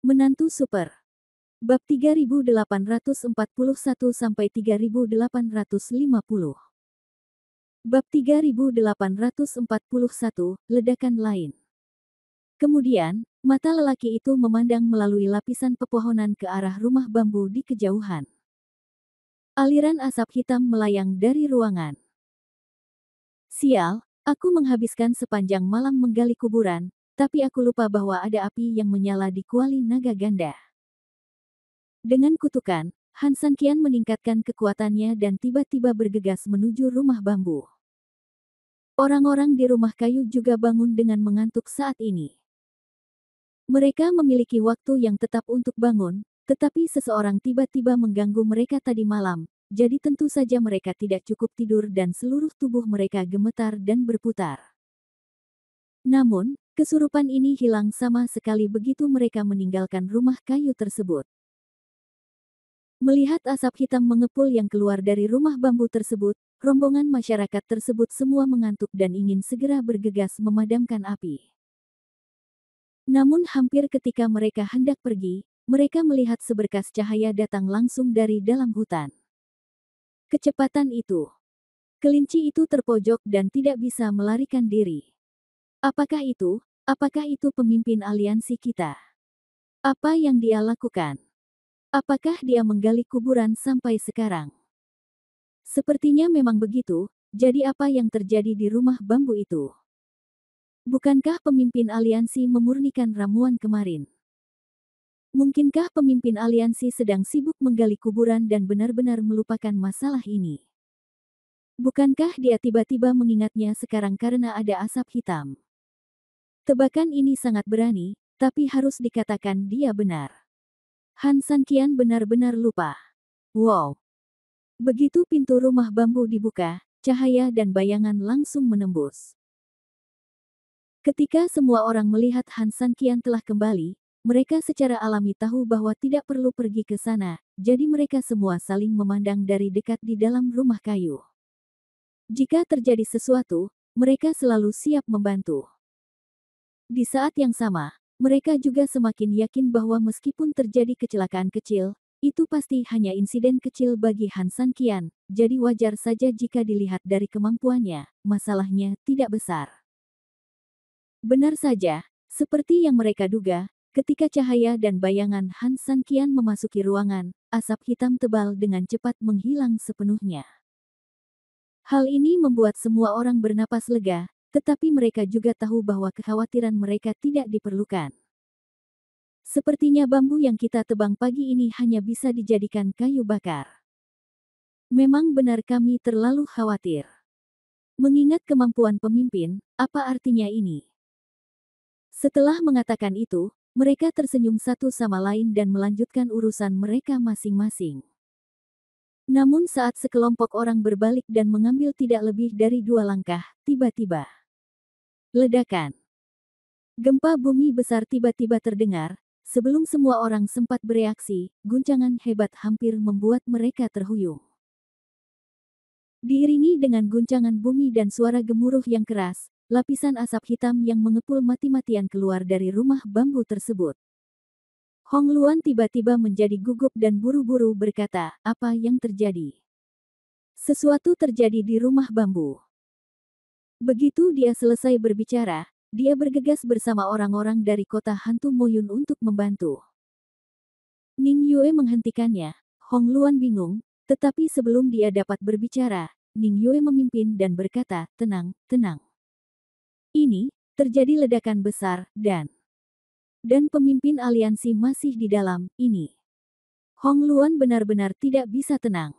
Menantu Super. Bab 3841-3850. Bab 3841, ledakan lain. Kemudian, mata lelaki itu memandang melalui lapisan pepohonan ke arah rumah bambu di kejauhan. Aliran asap hitam melayang dari ruangan. Sial, aku menghabiskan sepanjang malam menggali kuburan, tapi aku lupa bahwa ada api yang menyala di kuali naga ganda. Dengan kutukan, Han Sanqian meningkatkan kekuatannya dan tiba-tiba bergegas menuju rumah bambu. Orang-orang di rumah kayu juga bangun dengan mengantuk saat ini. Mereka memiliki waktu yang tetap untuk bangun, tetapi seseorang tiba-tiba mengganggu mereka tadi malam, jadi tentu saja mereka tidak cukup tidur dan seluruh tubuh mereka gemetar dan berputar. Namun, kesurupan ini hilang sama sekali begitu mereka meninggalkan rumah kayu tersebut. Melihat asap hitam mengepul yang keluar dari rumah bambu tersebut, rombongan masyarakat tersebut semua mengantuk dan ingin segera bergegas memadamkan api. Namun hampir ketika mereka hendak pergi, mereka melihat seberkas cahaya datang langsung dari dalam hutan. Kecepatan itu. Kelinci itu terpojok dan tidak bisa melarikan diri. Apakah itu? Apakah itu pemimpin aliansi kita? Apa yang dia lakukan? Apakah dia menggali kuburan sampai sekarang? Sepertinya memang begitu, jadi apa yang terjadi di rumah bambu itu? Bukankah pemimpin aliansi memurnikan ramuan kemarin? Mungkinkah pemimpin aliansi sedang sibuk menggali kuburan dan benar-benar melupakan masalah ini? Bukankah dia tiba-tiba mengingatnya sekarang karena ada asap hitam? Tebakan ini sangat berani, tapi harus dikatakan dia benar. Han Sanqian benar-benar lupa. Wow! Begitu pintu rumah bambu dibuka, cahaya dan bayangan langsung menembus. Ketika semua orang melihat Han Sanqian telah kembali, mereka secara alami tahu bahwa tidak perlu pergi ke sana, jadi mereka semua saling memandang dari dekat di dalam rumah kayu. Jika terjadi sesuatu, mereka selalu siap membantu. Di saat yang sama, mereka juga semakin yakin bahwa meskipun terjadi kecelakaan kecil, itu pasti hanya insiden kecil bagi Han Sanqian, jadi wajar saja jika dilihat dari kemampuannya, masalahnya tidak besar. Benar saja, seperti yang mereka duga, ketika cahaya dan bayangan Han Sanqian memasuki ruangan, asap hitam tebal dengan cepat menghilang sepenuhnya. Hal ini membuat semua orang bernapas lega, tetapi mereka juga tahu bahwa kekhawatiran mereka tidak diperlukan. Sepertinya bambu yang kita tebang pagi ini hanya bisa dijadikan kayu bakar. Memang benar kami terlalu khawatir. Mengingat kemampuan pemimpin, apa artinya ini? Setelah mengatakan itu, mereka tersenyum satu sama lain dan melanjutkan urusan mereka masing-masing. Namun saat sekelompok orang berbalik dan mengambil tidak lebih dari 2 langkah, tiba-tiba. Ledakan. Gempa bumi besar tiba-tiba terdengar, sebelum semua orang sempat bereaksi, guncangan hebat hampir membuat mereka terhuyung. Diiringi dengan guncangan bumi dan suara gemuruh yang keras, lapisan asap hitam yang mengepul mati-matian keluar dari rumah bambu tersebut. Hong Luan tiba-tiba menjadi gugup dan buru-buru berkata, apa yang terjadi? Sesuatu terjadi di rumah bambu. Begitu dia selesai berbicara, dia bergegas bersama orang-orang dari kota hantu Moyun untuk membantu. Ning Yue menghentikannya. Hong Luan bingung, tetapi sebelum dia dapat berbicara, Ning Yue memimpin dan berkata, tenang, tenang. Ini, terjadi ledakan besar, dan pemimpin aliansi masih di dalam, ini. Hong Luan benar-benar tidak bisa tenang.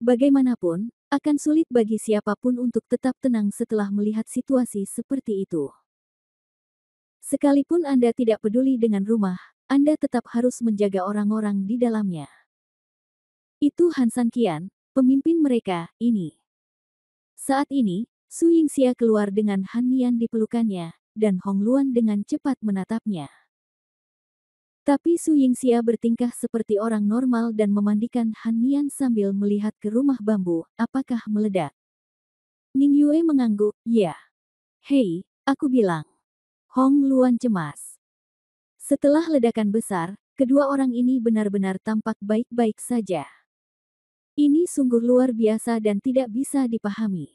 Bagaimanapun, akan sulit bagi siapapun untuk tetap tenang setelah melihat situasi seperti itu. Sekalipun Anda tidak peduli dengan rumah, Anda tetap harus menjaga orang-orang di dalamnya. Itu Han Sanqian, pemimpin mereka, ini. Saat ini, Su Yingxia keluar dengan Han Nian di pelukannya, dan Hong Luan dengan cepat menatapnya. Tapi Su Yingxia bertingkah seperti orang normal dan memandikan Han Nian sambil melihat ke rumah bambu, apakah meledak? Ning Yue mengangguk, ya. Hei, aku bilang. Hong Luan cemas. Setelah ledakan besar, kedua orang ini benar-benar tampak baik-baik saja. Ini sungguh luar biasa dan tidak bisa dipahami.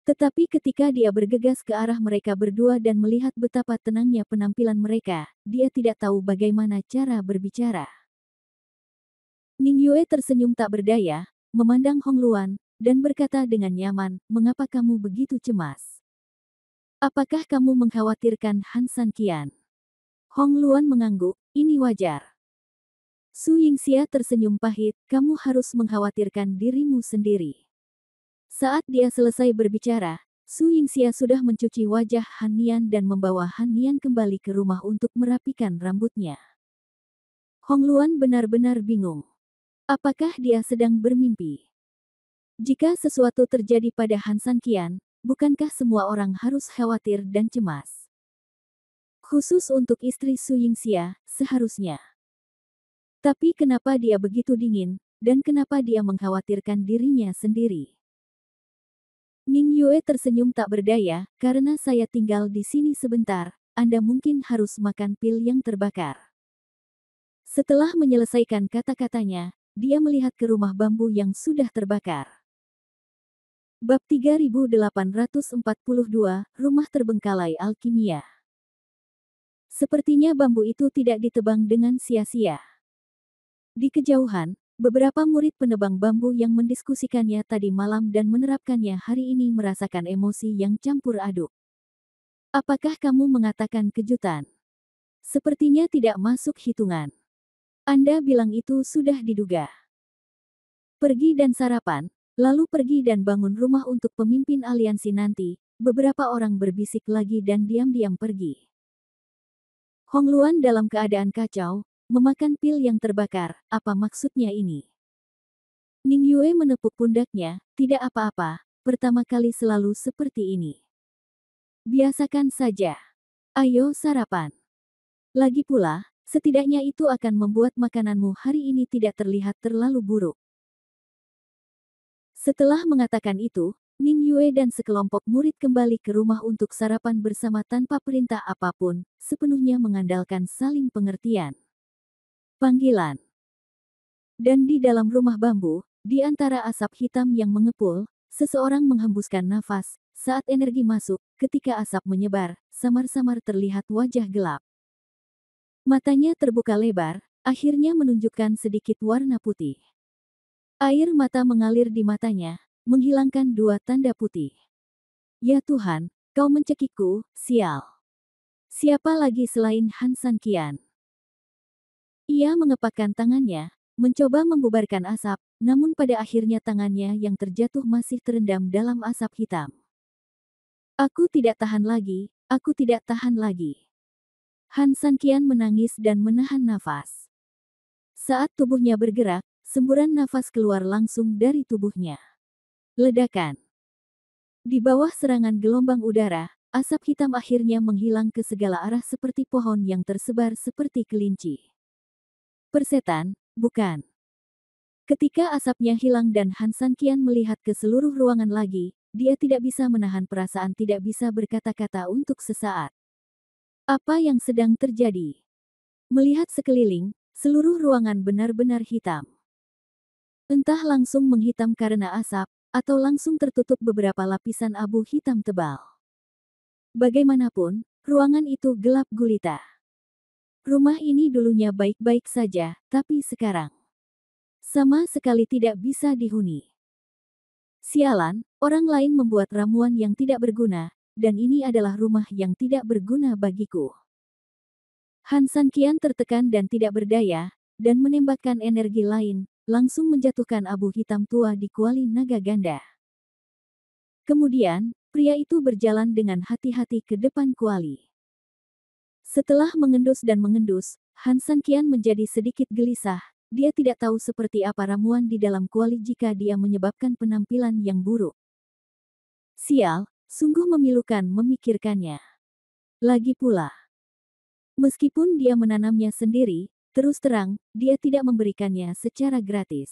Tetapi ketika dia bergegas ke arah mereka berdua dan melihat betapa tenangnya penampilan mereka, dia tidak tahu bagaimana cara berbicara. Ning Yue tersenyum tak berdaya, memandang Hong Luan, dan berkata dengan nyaman, "Mengapa kamu begitu cemas? Apakah kamu mengkhawatirkan Han San Qian?" Hong Luan mengangguk, "Ini wajar." Su Yingxia tersenyum pahit, "Kamu harus mengkhawatirkan dirimu sendiri." Saat dia selesai berbicara, Su Yingxia sudah mencuci wajah Han Nian dan membawa Han Nian kembali ke rumah untuk merapikan rambutnya. Hong Luan benar-benar bingung. Apakah dia sedang bermimpi? Jika sesuatu terjadi pada Han San Qian, bukankah semua orang harus khawatir dan cemas? Khusus untuk istri Su Yingxia, seharusnya. Tapi kenapa dia begitu dingin, dan kenapa dia mengkhawatirkan dirinya sendiri? Ning Yue tersenyum tak berdaya, "Karena saya tinggal di sini sebentar, Anda mungkin harus makan pil yang terbakar." Setelah menyelesaikan kata-katanya, dia melihat ke rumah bambu yang sudah terbakar. Bab 3842, Rumah Terbengkalai Alkimia. Sepertinya bambu itu tidak ditebang dengan sia-sia. Di kejauhan, beberapa murid penebang bambu yang mendiskusikannya tadi malam dan menerapkannya hari ini merasakan emosi yang campur aduk. "Apakah kamu mengatakan kejutan? Sepertinya tidak masuk hitungan. Anda bilang itu sudah diduga. Pergi dan sarapan, lalu pergi dan bangun rumah untuk pemimpin aliansi nanti." Beberapa orang berbisik lagi dan diam-diam pergi. Hong Luan dalam keadaan kacau, memakan pil yang terbakar, apa maksudnya ini? Ning Yue menepuk pundaknya, "Tidak apa-apa, pertama kali selalu seperti ini. Biasakan saja. Ayo sarapan. Lagi pula, setidaknya itu akan membuat makananmu hari ini tidak terlihat terlalu buruk." Setelah mengatakan itu, Ning Yue dan sekelompok murid kembali ke rumah untuk sarapan bersama tanpa perintah apapun, sepenuhnya mengandalkan saling pengertian. Panggilan. Dan di dalam rumah bambu, di antara asap hitam yang mengepul, seseorang menghembuskan nafas. Saat energi masuk, ketika asap menyebar, samar-samar terlihat wajah gelap. Matanya terbuka lebar, akhirnya menunjukkan sedikit warna putih. Air mata mengalir di matanya, menghilangkan dua tanda putih. "Ya Tuhan, kau mencekikku, sial. Siapa lagi selain Han San Qian?" Ia mengepakkan tangannya, mencoba membubarkan asap, namun pada akhirnya tangannya yang terjatuh masih terendam dalam asap hitam. "Aku tidak tahan lagi, aku tidak tahan lagi." Han San Qian menangis dan menahan nafas. Saat tubuhnya bergerak, semburan nafas keluar langsung dari tubuhnya. Ledakan. Di bawah serangan gelombang udara, asap hitam akhirnya menghilang ke segala arah seperti pohon yang tersebar seperti kelinci. Persetan, bukan? Ketika asapnya hilang dan Han San Qian melihat ke seluruh ruangan lagi, dia tidak bisa menahan perasaan tidak bisa berkata-kata untuk sesaat. Apa yang sedang terjadi? Melihat sekeliling, seluruh ruangan benar-benar hitam. Entah langsung menghitam karena asap, atau langsung tertutup beberapa lapisan abu hitam tebal. Bagaimanapun, ruangan itu gelap gulita. Rumah ini dulunya baik-baik saja, tapi sekarang sama sekali tidak bisa dihuni. Sialan, orang lain membuat ramuan yang tidak berguna, dan ini adalah rumah yang tidak berguna bagiku. Han San Qian tertekan dan tidak berdaya, dan menembakkan energi lain, langsung menjatuhkan abu hitam tua di kuali naga ganda. Kemudian, pria itu berjalan dengan hati-hati ke depan kuali. Setelah mengendus dan mengendus, Han San Qian menjadi sedikit gelisah. Dia tidak tahu seperti apa ramuan di dalam kuali jika dia menyebabkan penampilan yang buruk. Sial, sungguh memilukan memikirkannya. Lagi pula, meskipun dia menanamnya sendiri, terus terang, dia tidak memberikannya secara gratis.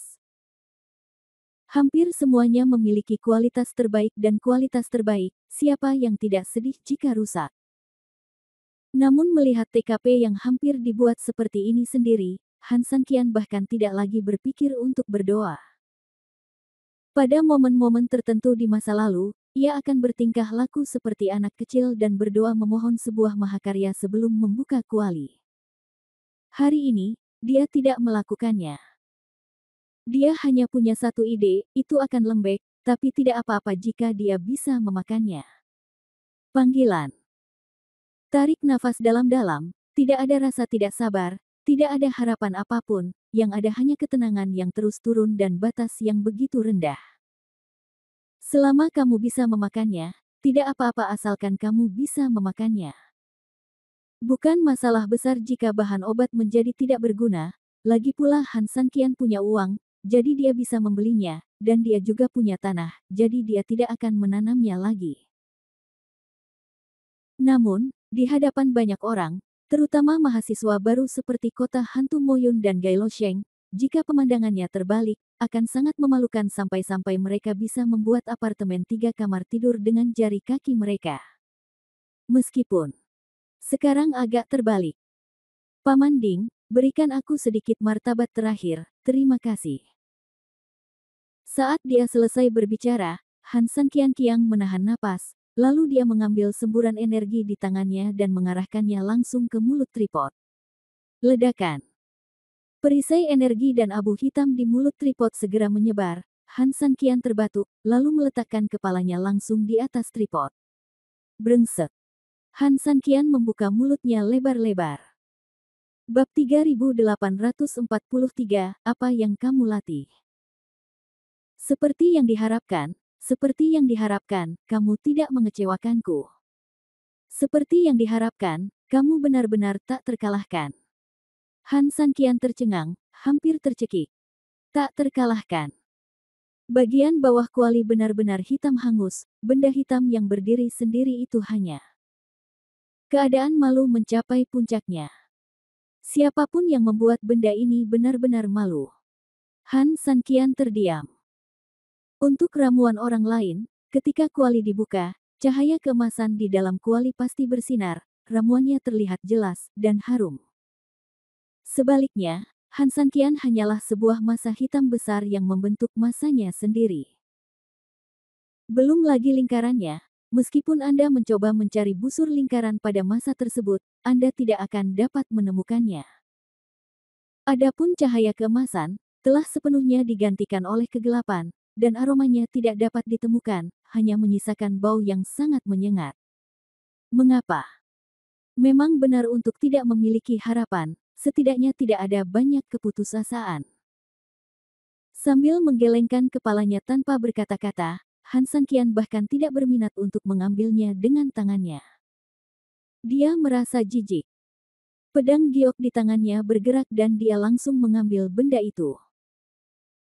Hampir semuanya memiliki kualitas terbaik dan kualitas terbaik, siapa yang tidak sedih jika rusak? Namun melihat TKP yang hampir dibuat seperti ini sendiri, Han Sanqian bahkan tidak lagi berpikir untuk berdoa. Pada momen-momen tertentu di masa lalu, ia akan bertingkah laku seperti anak kecil dan berdoa memohon sebuah mahakarya sebelum membuka kuali. Hari ini, dia tidak melakukannya. Dia hanya punya satu ide, itu akan lembek, tapi tidak apa-apa jika dia bisa memakannya. Panggilan. Tarik nafas dalam-dalam, tidak ada rasa tidak sabar, tidak ada harapan apapun, yang ada hanya ketenangan yang terus turun dan batas yang begitu rendah. Selama kamu bisa memakannya, tidak apa-apa asalkan kamu bisa memakannya. Bukan masalah besar jika bahan obat menjadi tidak berguna, lagi pula Han Sanqian punya uang, jadi dia bisa membelinya, dan dia juga punya tanah, jadi dia tidak akan menanamnya lagi. Namun, di hadapan banyak orang, terutama mahasiswa baru seperti kota hantu Moyun dan Gailosheng, jika pemandangannya terbalik, akan sangat memalukan sampai-sampai mereka bisa membuat apartemen 3 kamar tidur dengan jari kaki mereka. Meskipun sekarang agak terbalik. Paman Ding, berikan aku sedikit martabat terakhir, terima kasih. Saat dia selesai berbicara, Han Sanqian Qiang menahan napas, lalu dia mengambil semburan energi di tangannya dan mengarahkannya langsung ke mulut tripod. Ledakan. Perisai energi dan abu hitam di mulut tripod segera menyebar. Han Sanqian terbatuk, lalu meletakkan kepalanya langsung di atas tripod. Brengsek. Han Sanqian membuka mulutnya lebar-lebar. Bab 3843, apa yang kamu latih? Seperti yang diharapkan, kamu tidak mengecewakanku. Seperti yang diharapkan, kamu benar-benar tak terkalahkan. Han Sanqian tercengang, hampir tercekik. Tak terkalahkan. Bagian bawah kuali benar-benar hitam hangus, benda hitam yang berdiri sendiri itu hanya. Keadaan malu mencapai puncaknya. Siapapun yang membuat benda ini benar-benar malu. Han Sanqian terdiam. Untuk ramuan orang lain, ketika kuali dibuka, cahaya keemasan di dalam kuali pasti bersinar, ramuannya terlihat jelas dan harum. Sebaliknya, Han Sanqian hanyalah sebuah massa hitam besar yang membentuk massanya sendiri. Belum lagi lingkarannya, meskipun Anda mencoba mencari busur lingkaran pada massa tersebut, Anda tidak akan dapat menemukannya. Adapun cahaya keemasan, telah sepenuhnya digantikan oleh kegelapan, dan aromanya tidak dapat ditemukan, hanya menyisakan bau yang sangat menyengat. Mengapa? Memang benar untuk tidak memiliki harapan, setidaknya tidak ada banyak keputusasaan. Sambil menggelengkan kepalanya tanpa berkata-kata, Han Sanqian bahkan tidak berminat untuk mengambilnya dengan tangannya. Dia merasa jijik. Pedang giok di tangannya bergerak dan dia langsung mengambil benda itu.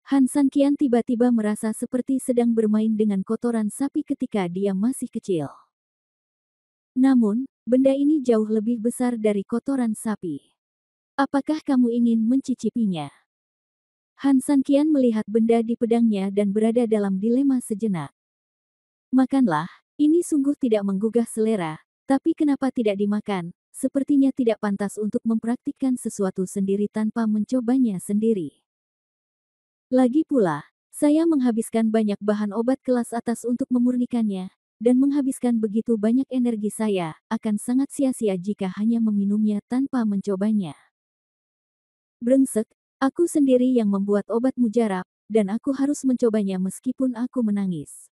Han Sanqian tiba-tiba merasa seperti sedang bermain dengan kotoran sapi ketika dia masih kecil. Namun, benda ini jauh lebih besar dari kotoran sapi. Apakah kamu ingin mencicipinya? Han Sanqian melihat benda di pedangnya dan berada dalam dilema sejenak. Makanlah, ini sungguh tidak menggugah selera, tapi kenapa tidak dimakan? Sepertinya tidak pantas untuk mempraktikkan sesuatu sendiri tanpa mencobanya sendiri. Lagi pula, saya menghabiskan banyak bahan obat kelas atas untuk memurnikannya, dan menghabiskan begitu banyak energi saya, akan sangat sia-sia jika hanya meminumnya tanpa mencobanya. Brengsek, aku sendiri yang membuat obat mujarab, dan aku harus mencobanya meskipun aku menangis.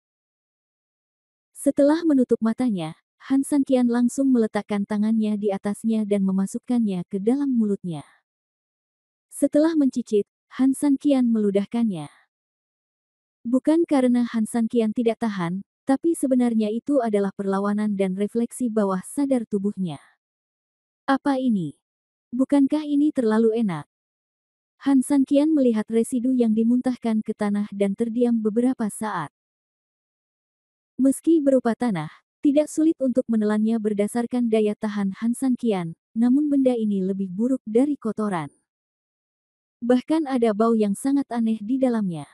Setelah menutup matanya, Han Sanqian langsung meletakkan tangannya di atasnya dan memasukkannya ke dalam mulutnya. Setelah mencicip, Han Sanqian meludahkannya. Bukan karena Han Sanqian tidak tahan, tapi sebenarnya itu adalah perlawanan dan refleksi bawah sadar tubuhnya. Apa ini? Bukankah ini terlalu enak? Han Sanqian melihat residu yang dimuntahkan ke tanah dan terdiam beberapa saat. Meski berupa tanah, tidak sulit untuk menelannya berdasarkan daya tahan Han Sanqian, namun benda ini lebih buruk dari kotoran. Bahkan ada bau yang sangat aneh di dalamnya.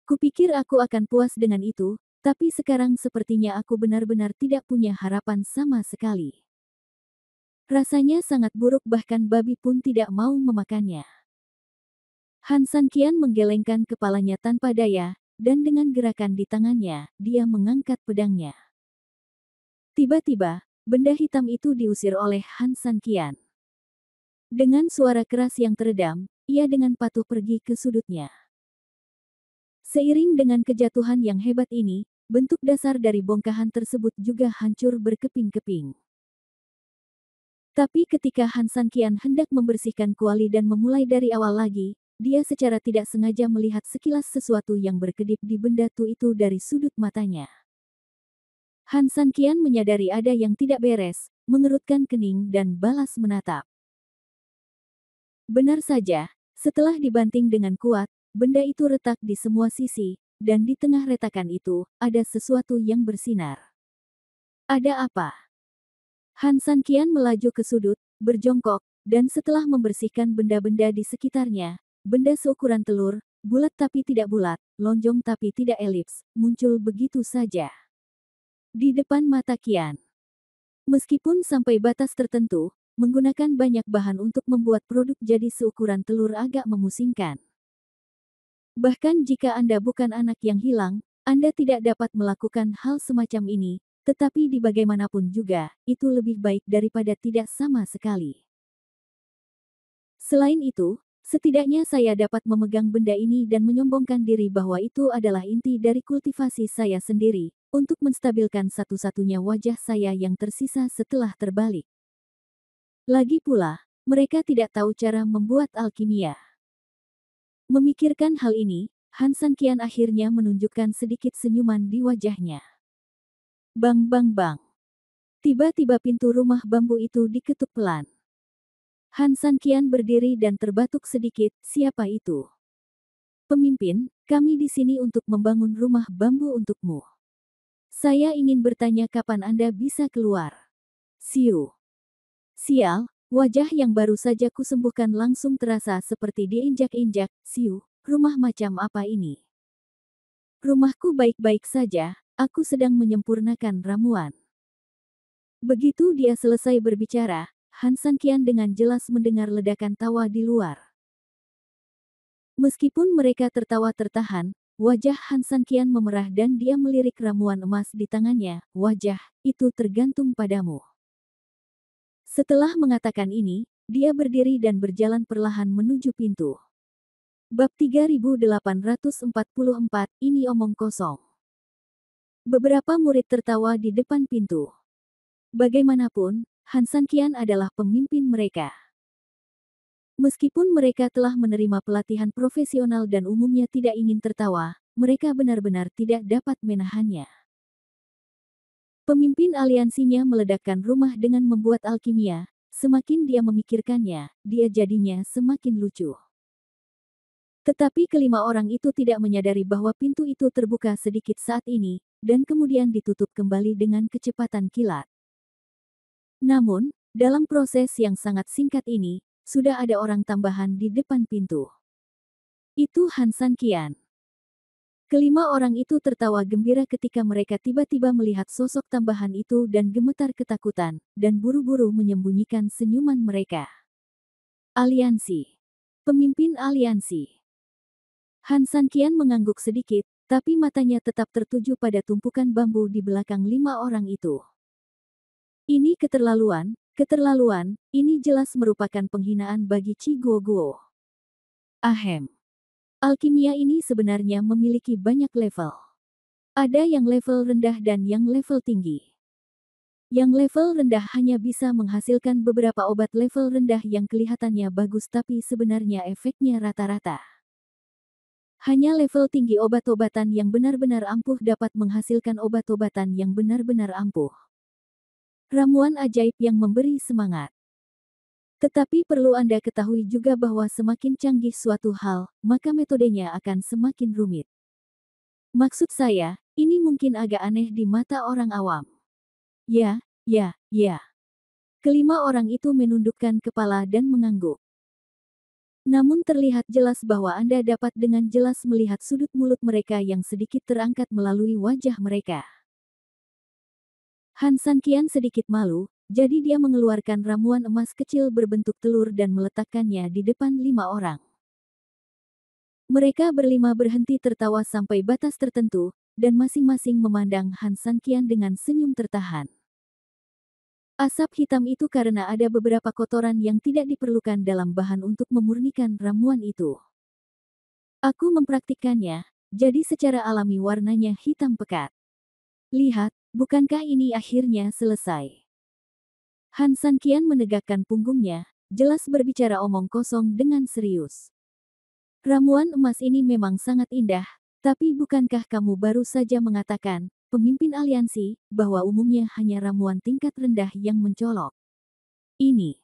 Kupikir aku akan puas dengan itu, tapi sekarang sepertinya aku benar-benar tidak punya harapan sama sekali. Rasanya sangat buruk bahkan babi pun tidak mau memakannya. Han Sanqian menggelengkan kepalanya tanpa daya, dan dengan gerakan di tangannya, dia mengangkat pedangnya. Tiba-tiba, benda hitam itu diusir oleh Han Sanqian. Dengan suara keras yang teredam, ia dengan patuh pergi ke sudutnya. Seiring dengan kejatuhan yang hebat ini, bentuk dasar dari bongkahan tersebut juga hancur berkeping-keping. Tapi ketika Han Sanqian hendak membersihkan kuali dan memulai dari awal lagi, dia secara tidak sengaja melihat sekilas sesuatu yang berkedip di benda itu dari sudut matanya. Han Sanqian menyadari ada yang tidak beres, mengerutkan kening dan balas menatap. Benar saja, setelah dibanting dengan kuat, benda itu retak di semua sisi, dan di tengah retakan itu, ada sesuatu yang bersinar. Ada apa? Han Sanqian melaju ke sudut, berjongkok, dan setelah membersihkan benda-benda di sekitarnya, benda seukuran telur, bulat tapi tidak bulat, lonjong tapi tidak elips, muncul begitu saja di depan mata Qian. Meskipun sampai batas tertentu, menggunakan banyak bahan untuk membuat produk jadi seukuran telur agak memusingkan. Bahkan jika Anda bukan anak yang hilang, Anda tidak dapat melakukan hal semacam ini, tetapi di bagaimanapun juga, itu lebih baik daripada tidak sama sekali. Selain itu, setidaknya saya dapat memegang benda ini dan menyombongkan diri bahwa itu adalah inti dari kultivasi saya sendiri, untuk menstabilkan satu-satunya wajah saya yang tersisa setelah terbalik. Lagi pula, mereka tidak tahu cara membuat alkimia. Memikirkan hal ini, Han Sanqian akhirnya menunjukkan sedikit senyuman di wajahnya. Bang bang bang. Tiba-tiba pintu rumah bambu itu diketuk pelan. Han Sanqian berdiri dan terbatuk sedikit, siapa itu? Pemimpin, kami di sini untuk membangun rumah bambu untukmu. Saya ingin bertanya kapan Anda bisa keluar. Siu. Sial, wajah yang baru saja kusembuhkan langsung terasa seperti diinjak-injak. Siu, rumah macam apa ini? Rumahku baik-baik saja, aku sedang menyempurnakan ramuan. Begitu dia selesai berbicara, Han Sanqian dengan jelas mendengar ledakan tawa di luar. Meskipun mereka tertawa tertahan, wajah Han Sanqian memerah dan dia melirik ramuan emas di tangannya. Wajah, itu tergantung padamu. Setelah mengatakan ini, dia berdiri dan berjalan perlahan menuju pintu. Bab 3844, ini omong kosong. Beberapa murid tertawa di depan pintu. Bagaimanapun, Han Sanqian adalah pemimpin mereka. Meskipun mereka telah menerima pelatihan profesional dan umumnya tidak ingin tertawa, mereka benar-benar tidak dapat menahannya. Pemimpin aliansinya meledakkan rumah dengan membuat alkimia, semakin dia memikirkannya, dia jadinya semakin lucu. Tetapi kelima orang itu tidak menyadari bahwa pintu itu terbuka sedikit saat ini, dan kemudian ditutup kembali dengan kecepatan kilat. Namun, dalam proses yang sangat singkat ini, sudah ada orang tambahan di depan pintu. Itu Han Sanqian. Kelima orang itu tertawa gembira ketika mereka tiba-tiba melihat sosok tambahan itu dan gemetar ketakutan, dan buru-buru menyembunyikan senyuman mereka. Aliansi. Pemimpin aliansi. Han Sanqian mengangguk sedikit, tapi matanya tetap tertuju pada tumpukan bambu di belakang lima orang itu. Ini keterlaluan, keterlaluan, ini jelas merupakan penghinaan bagi Chi Guoguo. Ahem. Alkimia ini sebenarnya memiliki banyak level. Ada yang level rendah dan yang level tinggi. Yang level rendah hanya bisa menghasilkan beberapa obat level rendah yang kelihatannya bagus tapi sebenarnya efeknya rata-rata. Hanya level tinggi obat-obatan yang benar-benar ampuh dapat menghasilkan obat-obatan yang benar-benar ampuh. Ramuan ajaib yang memberi semangat. Tetapi perlu Anda ketahui juga bahwa semakin canggih suatu hal, maka metodenya akan semakin rumit. Maksud saya, ini mungkin agak aneh di mata orang awam. Ya. Kelima orang itu menundukkan kepala dan mengangguk. Namun terlihat jelas bahwa Anda dapat dengan jelas melihat sudut mulut mereka yang sedikit terangkat melalui wajah mereka. Han Sanqian sedikit malu, jadi dia mengeluarkan ramuan emas kecil berbentuk telur dan meletakkannya di depan 5 orang. Mereka berlima berhenti tertawa sampai batas tertentu, dan masing-masing memandang Han Sanqian dengan senyum tertahan. Asap hitam itu karena ada beberapa kotoran yang tidak diperlukan dalam bahan untuk memurnikan ramuan itu. Aku mempraktikkannya, jadi secara alami warnanya hitam pekat. Lihat, bukankah ini akhirnya selesai? Han Sanqian menegakkan punggungnya, jelas berbicara omong kosong dengan serius. Ramuan emas ini memang sangat indah, tapi bukankah kamu baru saja mengatakan, pemimpin aliansi, bahwa umumnya hanya ramuan tingkat rendah yang mencolok? Ini.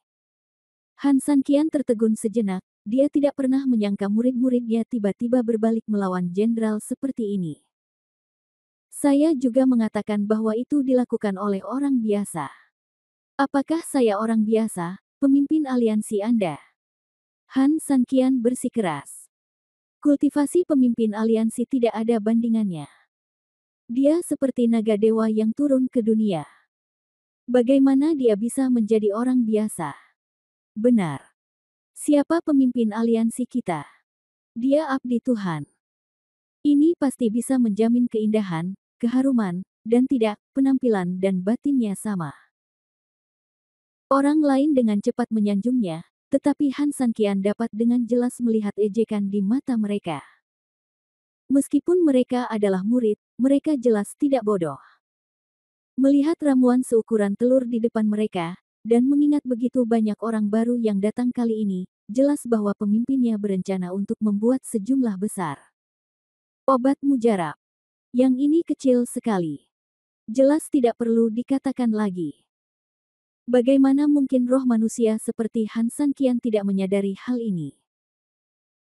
Han Sanqian tertegun sejenak, dia tidak pernah menyangka murid-muridnya tiba-tiba berbalik melawan jenderal seperti ini. Saya juga mengatakan bahwa itu dilakukan oleh orang biasa. Apakah saya orang biasa, pemimpin aliansi Anda? Han Sanqian bersikeras. Kultivasi pemimpin aliansi tidak ada bandingannya. Dia seperti naga dewa yang turun ke dunia. Bagaimana dia bisa menjadi orang biasa? Benar. Siapa pemimpin aliansi kita? Dia abdi Tuhan. Ini pasti bisa menjamin keindahan, keharuman, dan tidak, penampilan dan batinnya sama. Orang lain dengan cepat menyanjungnya, tetapi Han Sanqian dapat dengan jelas melihat ejekan di mata mereka. Meskipun mereka adalah murid, mereka jelas tidak bodoh. Melihat ramuan seukuran telur di depan mereka, dan mengingat begitu banyak orang baru yang datang kali ini, jelas bahwa pemimpinnya berencana untuk membuat sejumlah besar obat mujarab. Yang ini kecil sekali. Jelas tidak perlu dikatakan lagi. Bagaimana mungkin roh manusia seperti Han Sanqian tidak menyadari hal ini?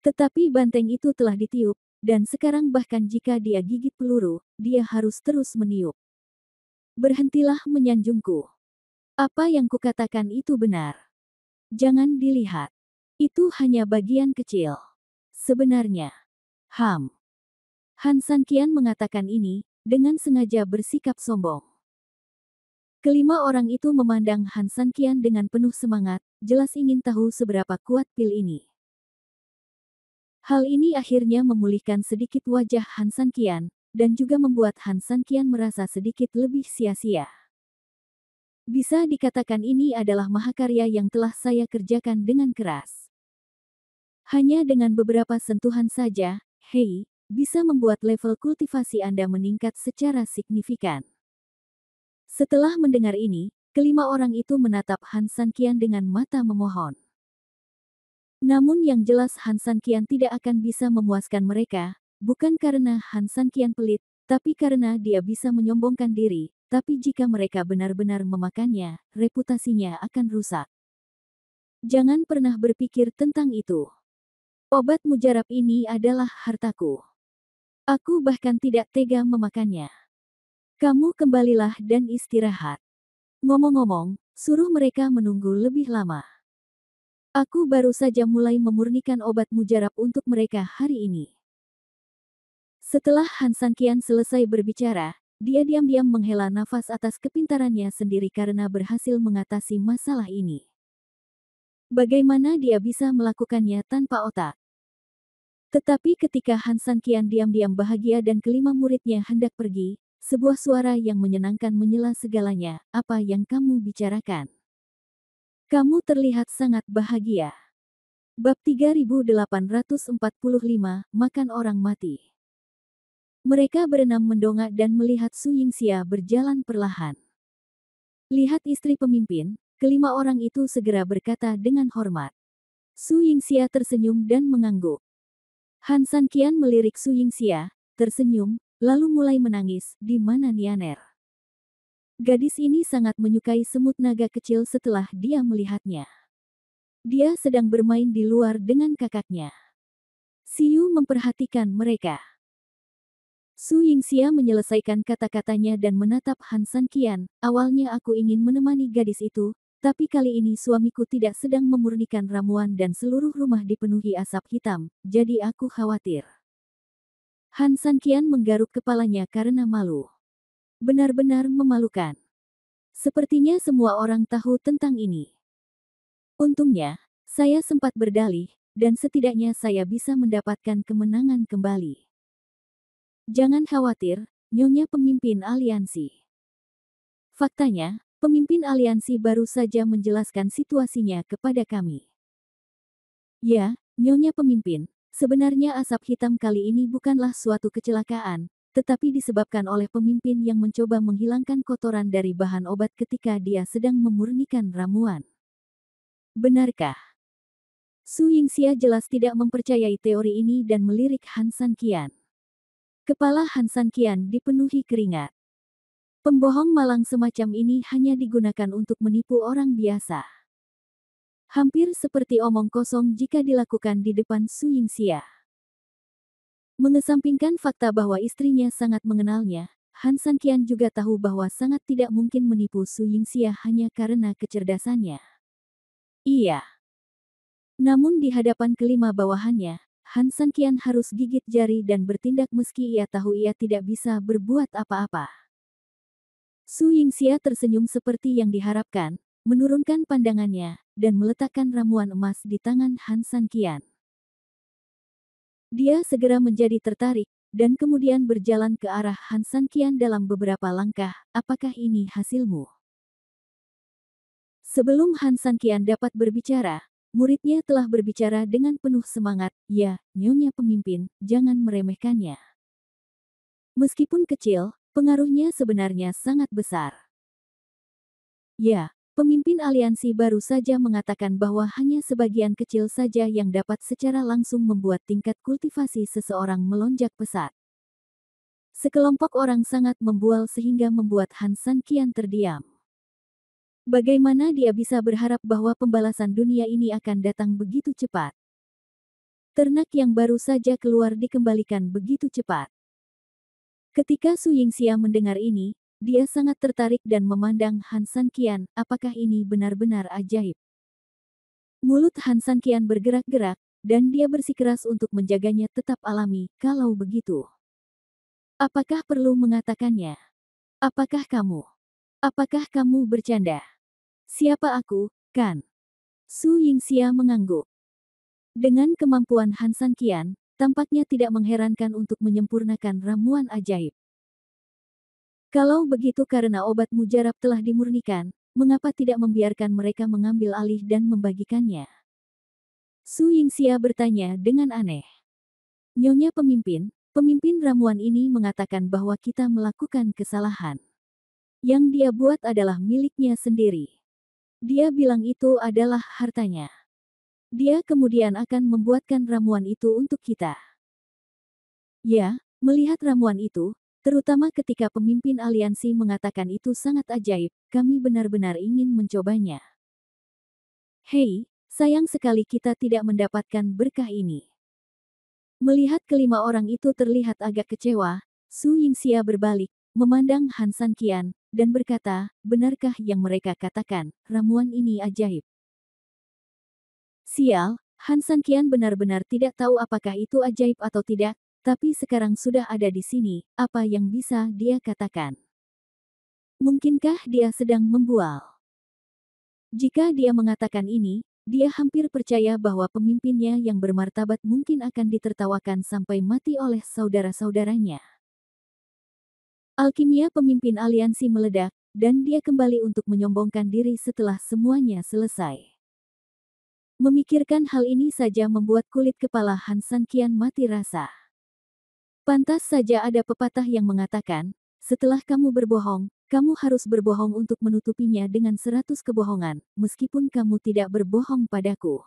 Tetapi banteng itu telah ditiup, dan sekarang bahkan jika dia gigit peluru, dia harus terus meniup. Berhentilah menyanjungku. Apa yang kukatakan itu benar. Jangan dilihat. Itu hanya bagian kecil. Sebenarnya. Han Sanqian mengatakan ini, dengan sengaja bersikap sombong. Kelima orang itu memandang Han Sanqian dengan penuh semangat, jelas ingin tahu seberapa kuat pil ini. Hal ini akhirnya memulihkan sedikit wajah Han Sanqian, dan juga membuat Han Sanqian merasa sedikit lebih sia-sia. Bisa dikatakan ini adalah mahakarya yang telah saya kerjakan dengan keras. Hanya dengan beberapa sentuhan saja, hei, bisa membuat level kultivasi Anda meningkat secara signifikan. Setelah mendengar ini, kelima orang itu menatap Han Sanqian dengan mata memohon. Namun yang jelas Han Sanqian tidak akan bisa memuaskan mereka, bukan karena Han Sanqian pelit, tapi karena dia bisa menyombongkan diri, tapi jika mereka benar-benar memakannya, reputasinya akan rusak. Jangan pernah berpikir tentang itu. Obat mujarab ini adalah hartaku. Aku bahkan tidak tega memakannya. Kamu kembalilah dan istirahat. Ngomong-ngomong, suruh mereka menunggu lebih lama. Aku baru saja mulai memurnikan obat mujarab untuk mereka hari ini. Setelah Han Sanqian selesai berbicara, dia diam-diam menghela nafas atas kepintarannya sendiri karena berhasil mengatasi masalah ini. Bagaimana dia bisa melakukannya tanpa otak? Tetapi ketika Han Sanqian diam-diam bahagia dan kelima muridnya hendak pergi, sebuah suara yang menyenangkan menyela segalanya, apa yang kamu bicarakan? Kamu terlihat sangat bahagia. Bab 3845, Makan Orang Mati. Mereka berenam mendongak dan melihat Su Yingxia berjalan perlahan. Lihat istri pemimpin, kelima orang itu segera berkata dengan hormat. Su Yingxia tersenyum dan mengangguk. Han Sanqian melirik Su Yingxia, tersenyum, lalu mulai menangis, di mana Nianer? Gadis ini sangat menyukai semut naga kecil setelah dia melihatnya. Dia sedang bermain di luar dengan kakaknya. Siyu memperhatikan mereka. Su Yingxia menyelesaikan kata-katanya dan menatap Han Sanqian. Awalnya aku ingin menemani gadis itu, tapi kali ini suamiku tidak sedang memurnikan ramuan dan seluruh rumah dipenuhi asap hitam, jadi aku khawatir. Han Sanqian menggaruk kepalanya karena malu. Benar-benar memalukan. Sepertinya semua orang tahu tentang ini. Untungnya, saya sempat berdalih, dan setidaknya saya bisa mendapatkan kemenangan kembali. Jangan khawatir, Nyonya Pemimpin Aliansi. Faktanya, pemimpin aliansi baru saja menjelaskan situasinya kepada kami. Ya, Nyonya Pemimpin, sebenarnya asap hitam kali ini bukanlah suatu kecelakaan, tetapi disebabkan oleh pemimpin yang mencoba menghilangkan kotoran dari bahan obat ketika dia sedang memurnikan ramuan. Benarkah? Su Yingxia jelas tidak mempercayai teori ini dan melirik Han San Qian. Kepala Han San Qian dipenuhi keringat. Pembohong malang semacam ini hanya digunakan untuk menipu orang biasa. Hampir seperti omong kosong jika dilakukan di depan Su Yingxia. Mengesampingkan fakta bahwa istrinya sangat mengenalnya, Han San Qian juga tahu bahwa sangat tidak mungkin menipu Su Yingxia hanya karena kecerdasannya. Iya. Namun di hadapan kelima bawahannya, Han San Qian harus gigit jari dan bertindak meski ia tahu ia tidak bisa berbuat apa-apa. Su Yingxia tersenyum seperti yang diharapkan, menurunkan pandangannya, dan meletakkan ramuan emas di tangan Han San Qian. Dia segera menjadi tertarik, dan kemudian berjalan ke arah Han San Qian dalam beberapa langkah. Apakah ini hasilmu? Sebelum Han San Qian dapat berbicara, muridnya telah berbicara dengan penuh semangat. Ya, Nyonya Pemimpin, jangan meremehkannya. Meskipun kecil, pengaruhnya sebenarnya sangat besar. Ya, pemimpin aliansi baru saja mengatakan bahwa hanya sebagian kecil saja yang dapat secara langsung membuat tingkat kultivasi seseorang melonjak pesat. Sekelompok orang sangat membual sehingga membuat Han San Qian terdiam. Bagaimana dia bisa berharap bahwa pembalasan dunia ini akan datang begitu cepat? Ternak yang baru saja keluar dikembalikan begitu cepat. Ketika Su Yingxia mendengar ini, dia sangat tertarik dan memandang Han San Qian. Apakah ini benar-benar ajaib? Mulut Han San Qian bergerak-gerak, dan dia bersikeras untuk menjaganya tetap alami. Kalau begitu, apakah perlu mengatakannya? Apakah kamu bercanda? Siapa aku, kan? Su Yingxia mengangguk. Dengan kemampuan Han San Qian, tampaknya tidak mengherankan untuk menyempurnakan ramuan ajaib. Kalau begitu karena obat mujarab telah dimurnikan, mengapa tidak membiarkan mereka mengambil alih dan membagikannya? Su Yingxia bertanya dengan aneh. Nyonya Pemimpin, pemimpin ramuan ini mengatakan bahwa kita melakukan kesalahan. Yang dia buat adalah miliknya sendiri. Dia bilang itu adalah hartanya. Dia kemudian akan membuatkan ramuan itu untuk kita. Ya, melihat ramuan itu, terutama ketika pemimpin aliansi mengatakan itu sangat ajaib, kami benar-benar ingin mencobanya. Hei, sayang sekali kita tidak mendapatkan berkah ini. Melihat kelima orang itu terlihat agak kecewa, Su Yingxia berbalik, memandang Han San Qian, dan berkata, benarkah yang mereka katakan, ramuan ini ajaib? Sial, Han San Qian benar-benar tidak tahu apakah itu ajaib atau tidak, tapi sekarang sudah ada di sini, apa yang bisa dia katakan? Mungkinkah dia sedang membual? Jika dia mengatakan ini, dia hampir percaya bahwa pemimpinnya yang bermartabat mungkin akan ditertawakan sampai mati oleh saudara-saudaranya. Alkimia pemimpin aliansi meledak, dan dia kembali untuk menyombongkan diri setelah semuanya selesai. Memikirkan hal ini saja membuat kulit kepala Han San Qian mati rasa. Pantas saja ada pepatah yang mengatakan, setelah kamu berbohong, kamu harus berbohong untuk menutupinya dengan 100 kebohongan, meskipun kamu tidak berbohong padaku.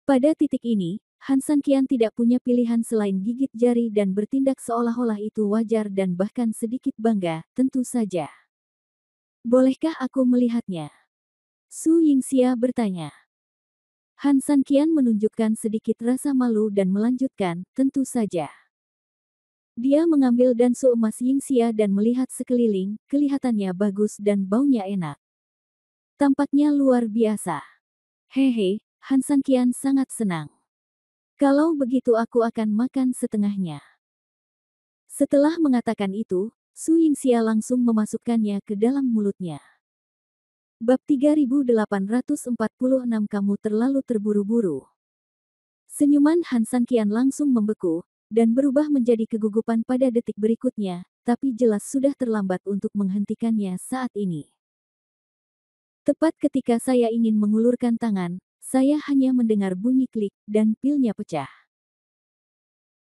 Pada titik ini, Han San Qian tidak punya pilihan selain gigit jari dan bertindak seolah-olah itu wajar dan bahkan sedikit bangga, tentu saja. Bolehkah aku melihatnya? Su Yingxia bertanya. Han San Qian menunjukkan sedikit rasa malu dan melanjutkan, tentu saja. Dia mengambil dansu emas Yingxia dan melihat sekeliling, kelihatannya bagus dan baunya enak. Tampaknya luar biasa. Hehe, Han San Qian sangat senang. Kalau begitu aku akan makan setengahnya. Setelah mengatakan itu, Su Yingxia langsung memasukkannya ke dalam mulutnya. Bab 3846 Kamu terlalu terburu-buru. Senyuman Han Sanqian langsung membeku, dan berubah menjadi kegugupan pada detik berikutnya, tapi jelas sudah terlambat untuk menghentikannya saat ini. Tepat ketika saya ingin mengulurkan tangan, saya hanya mendengar bunyi klik, dan pilnya pecah.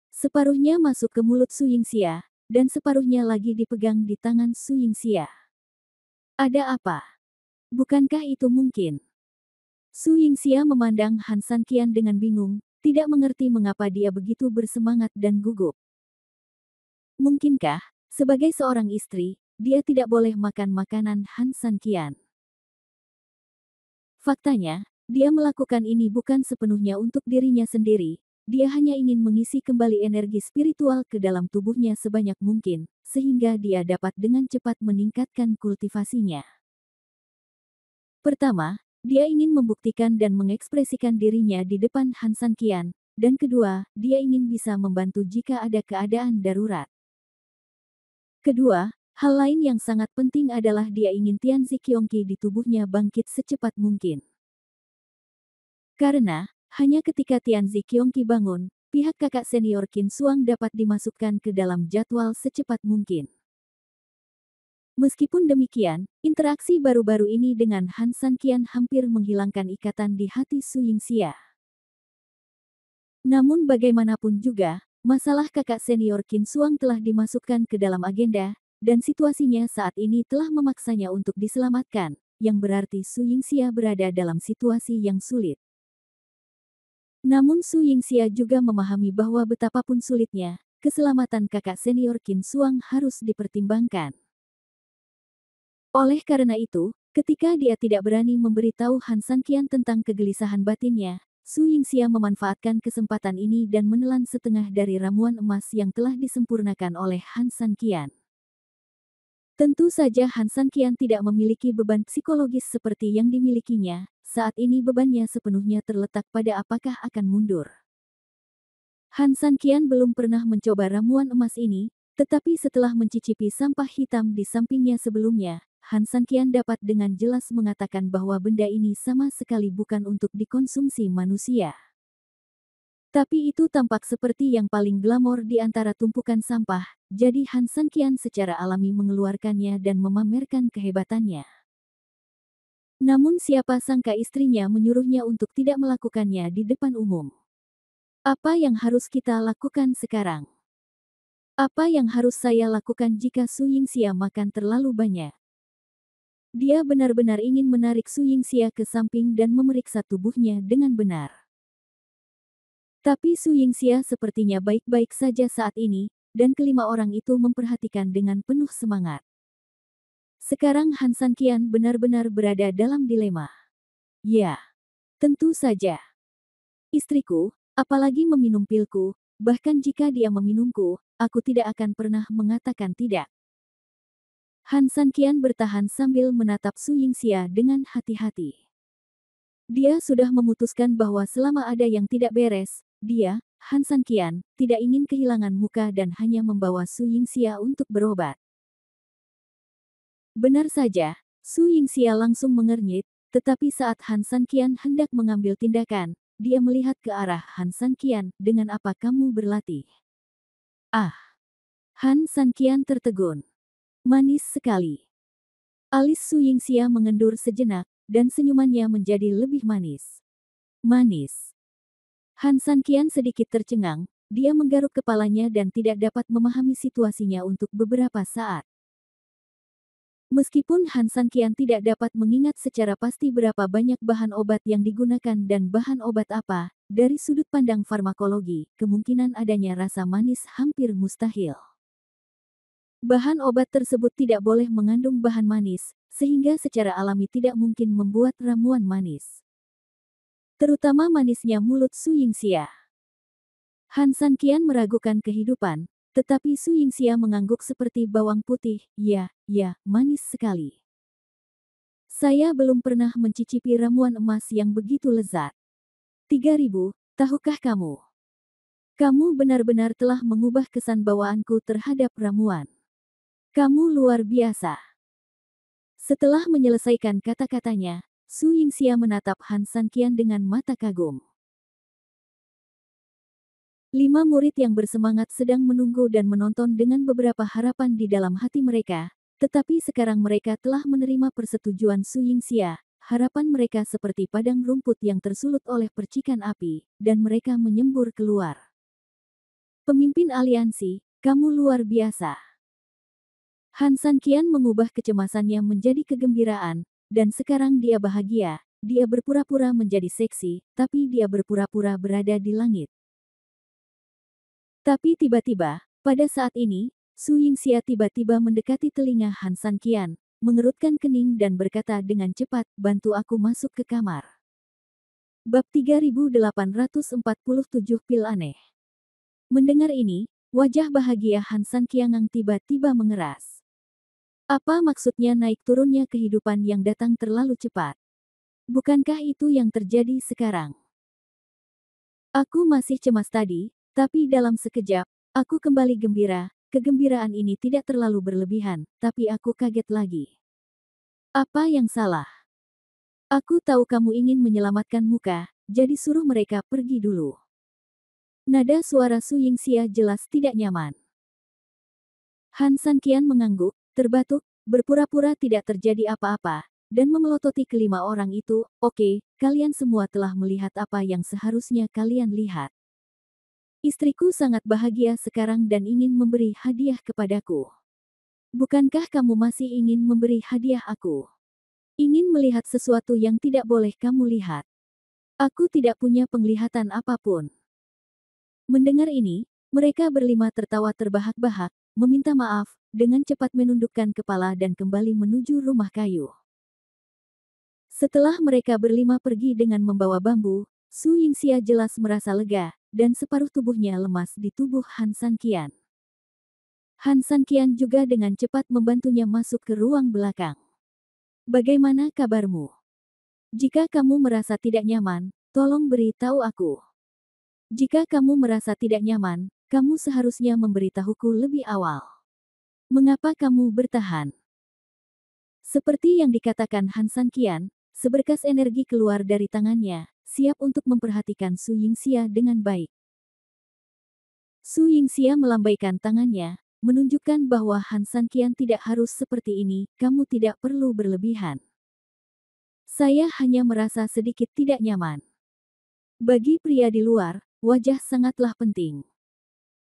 Separuhnya masuk ke mulut Su Yingxia, dan separuhnya lagi dipegang di tangan Su Yingxia. Ada apa? Bukankah itu mungkin? Su Yingxia memandang Han Sanqian dengan bingung, tidak mengerti mengapa dia begitu bersemangat dan gugup. Mungkinkah, sebagai seorang istri, dia tidak boleh makan makanan Han Sanqian? Faktanya, dia melakukan ini bukan sepenuhnya untuk dirinya sendiri, dia hanya ingin mengisi kembali energi spiritual ke dalam tubuhnya sebanyak mungkin, sehingga dia dapat dengan cepat meningkatkan kultivasinya. Pertama, dia ingin membuktikan dan mengekspresikan dirinya di depan Han Sanqian, dan kedua, dia ingin bisa membantu jika ada keadaan darurat. Kedua, hal lain yang sangat penting adalah dia ingin Tianzi Qiongqi di tubuhnya bangkit secepat mungkin. Karena, hanya ketika Tianzi Qiongqi bangun, pihak kakak senior Qin Suang dapat dimasukkan ke dalam jadwal secepat mungkin. Meskipun demikian, interaksi baru-baru ini dengan Han Sanqian hampir menghilangkan ikatan di hati Su Yingxia. Namun bagaimanapun juga, masalah kakak senior Qin Suang telah dimasukkan ke dalam agenda, dan situasinya saat ini telah memaksanya untuk diselamatkan, yang berarti Su Yingxia berada dalam situasi yang sulit. Namun Su Yingxia juga memahami bahwa betapapun sulitnya, keselamatan kakak senior Qin Suang harus dipertimbangkan. Oleh karena itu, ketika dia tidak berani memberitahu Han Sanqian tentang kegelisahan batinnya, Su Yingxia memanfaatkan kesempatan ini dan menelan setengah dari ramuan emas yang telah disempurnakan oleh Han Sanqian. Tentu saja Han Sanqian tidak memiliki beban psikologis seperti yang dimilikinya, saat ini bebannya sepenuhnya terletak pada apakah akan mundur. Han Sanqian belum pernah mencoba ramuan emas ini, tetapi setelah mencicipi sampah hitam di sampingnya sebelumnya, Han Sanqian dapat dengan jelas mengatakan bahwa benda ini sama sekali bukan untuk dikonsumsi manusia. Tapi itu tampak seperti yang paling glamor di antara tumpukan sampah, jadi Han Sanqian secara alami mengeluarkannya dan memamerkan kehebatannya. Namun siapa sangka istrinya menyuruhnya untuk tidak melakukannya di depan umum. Apa yang harus kita lakukan sekarang? Apa yang harus saya lakukan jika Su Yingxia makan terlalu banyak? Dia benar-benar ingin menarik Su Yingxia ke samping dan memeriksa tubuhnya dengan benar. Tapi Su Yingxia sepertinya baik-baik saja saat ini, dan kelima orang itu memperhatikan dengan penuh semangat. Sekarang Han Sanqian benar-benar berada dalam dilema. Ya, tentu saja. Istriku, apalagi meminum pilku, bahkan jika dia meminumku, aku tidak akan pernah mengatakan tidak. Han Sanqian bertahan sambil menatap Su Yingxia dengan hati-hati. Dia sudah memutuskan bahwa selama ada yang tidak beres, dia, Han Sanqian, tidak ingin kehilangan muka dan hanya membawa Su Yingxia untuk berobat. Benar saja, Su Yingxia langsung mengernyit, tetapi saat Han Sanqian hendak mengambil tindakan, dia melihat ke arah Han Sanqian, dengan apa kamu berlatih? Ah! Han Sanqian tertegun. Manis sekali. Alis Su Yingxia mengendur sejenak, dan senyumannya menjadi lebih manis. Manis. Han Sanqian sedikit tercengang, dia menggaruk kepalanya dan tidak dapat memahami situasinya untuk beberapa saat. Meskipun Han Sanqian tidak dapat mengingat secara pasti berapa banyak bahan obat yang digunakan dan bahan obat apa, dari sudut pandang farmakologi, kemungkinan adanya rasa manis hampir mustahil. Bahan obat tersebut tidak boleh mengandung bahan manis, sehingga secara alami tidak mungkin membuat ramuan manis. Terutama manisnya mulut Su Yingxia. Han Sanqian meragukan kehidupan, tetapi Su Yingxia mengangguk seperti bawang putih, ya, manis sekali. Saya belum pernah mencicipi ramuan emas yang begitu lezat. 3000, tahukah kamu? Kamu benar-benar telah mengubah kesan bawaanku terhadap ramuan. Kamu luar biasa. Setelah menyelesaikan kata-katanya, Su Yingxia menatap Han Sanqian dengan mata kagum. 5 murid yang bersemangat sedang menunggu dan menonton dengan beberapa harapan di dalam hati mereka, tetapi sekarang mereka telah menerima persetujuan Su Yingxia. Harapan mereka seperti padang rumput yang tersulut oleh percikan api, dan mereka menyembur keluar. Pemimpin aliansi, kamu luar biasa. Han Sanqian mengubah kecemasannya menjadi kegembiraan, dan sekarang dia bahagia. Dia berpura-pura menjadi seksi, tapi dia berpura-pura berada di langit. Tapi tiba-tiba, pada saat ini, Su Yingxia tiba-tiba mendekati telinga Han Sanqian, mengerutkan kening dan berkata dengan cepat, bantu aku masuk ke kamar. Bab 3847 Pil Aneh. Mendengar ini, wajah bahagia Han Sanqian tiba-tiba mengeras. Apa maksudnya naik turunnya kehidupan yang datang terlalu cepat? Bukankah itu yang terjadi sekarang? Aku masih cemas tadi, tapi dalam sekejap, aku kembali gembira. Kegembiraan ini tidak terlalu berlebihan, tapi aku kaget lagi. Apa yang salah? Aku tahu kamu ingin menyelamatkan muka, jadi suruh mereka pergi dulu. Nada suara Su Yingxia jelas tidak nyaman. Han Sanqian mengangguk, terbatuk, berpura-pura tidak terjadi apa-apa, dan memelototi kelima orang itu. Oke, kalian semua telah melihat apa yang seharusnya kalian lihat. Istriku sangat bahagia sekarang dan ingin memberi hadiah kepadaku. Bukankah kamu masih ingin memberi hadiah aku? Ingin melihat sesuatu yang tidak boleh kamu lihat. Aku tidak punya penglihatan apapun. Mendengar ini, mereka berlima tertawa terbahak-bahak, meminta maaf, dengan cepat menundukkan kepala dan kembali menuju rumah kayu. Setelah mereka berlima pergi dengan membawa bambu, Su Yingxia jelas merasa lega, dan separuh tubuhnya lemas di tubuh Han Sanqian. Han Sanqian juga dengan cepat membantunya masuk ke ruang belakang. Bagaimana kabarmu? Jika kamu merasa tidak nyaman, tolong beritahu aku. Jika kamu merasa tidak nyaman, kamu seharusnya memberitahuku lebih awal. Mengapa kamu bertahan? Seperti yang dikatakan Han Sanqian, seberkas energi keluar dari tangannya, siap untuk memperhatikan Su Yingxia dengan baik. Su Yingxia melambaikan tangannya, menunjukkan bahwa Han Sanqian tidak harus seperti ini, kamu tidak perlu berlebihan. Saya hanya merasa sedikit tidak nyaman. Bagi pria di luar, wajah sangatlah penting.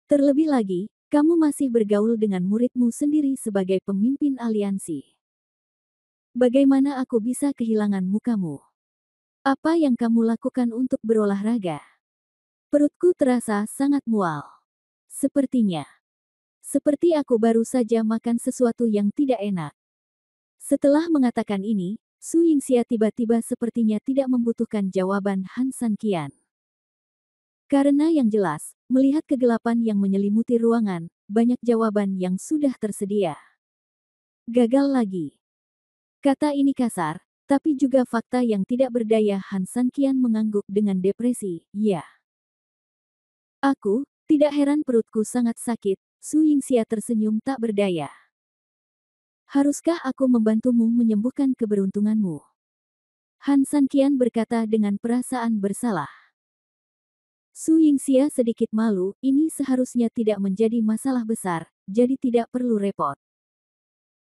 Terlebih lagi, kamu masih bergaul dengan muridmu sendiri sebagai pemimpin aliansi. Bagaimana aku bisa kehilangan mukamu? Apa yang kamu lakukan untuk berolahraga? Perutku terasa sangat mual. Sepertinya. Seperti aku baru saja makan sesuatu yang tidak enak. Setelah mengatakan ini, Su Yingxia tiba-tiba sepertinya tidak membutuhkan jawaban Han Sanqian. Karena yang jelas, melihat kegelapan yang menyelimuti ruangan, banyak jawaban yang sudah tersedia. Gagal lagi. Kata ini kasar, tapi juga fakta yang tidak berdaya. Han Sanqian mengangguk dengan depresi, ya. Aku, tidak heran perutku sangat sakit. Su Yingxia tersenyum tak berdaya. Haruskah aku membantumu menyembuhkan keberuntunganmu? Han Sanqian berkata dengan perasaan bersalah. Su Yingxia sedikit malu, ini seharusnya tidak menjadi masalah besar, jadi tidak perlu repot.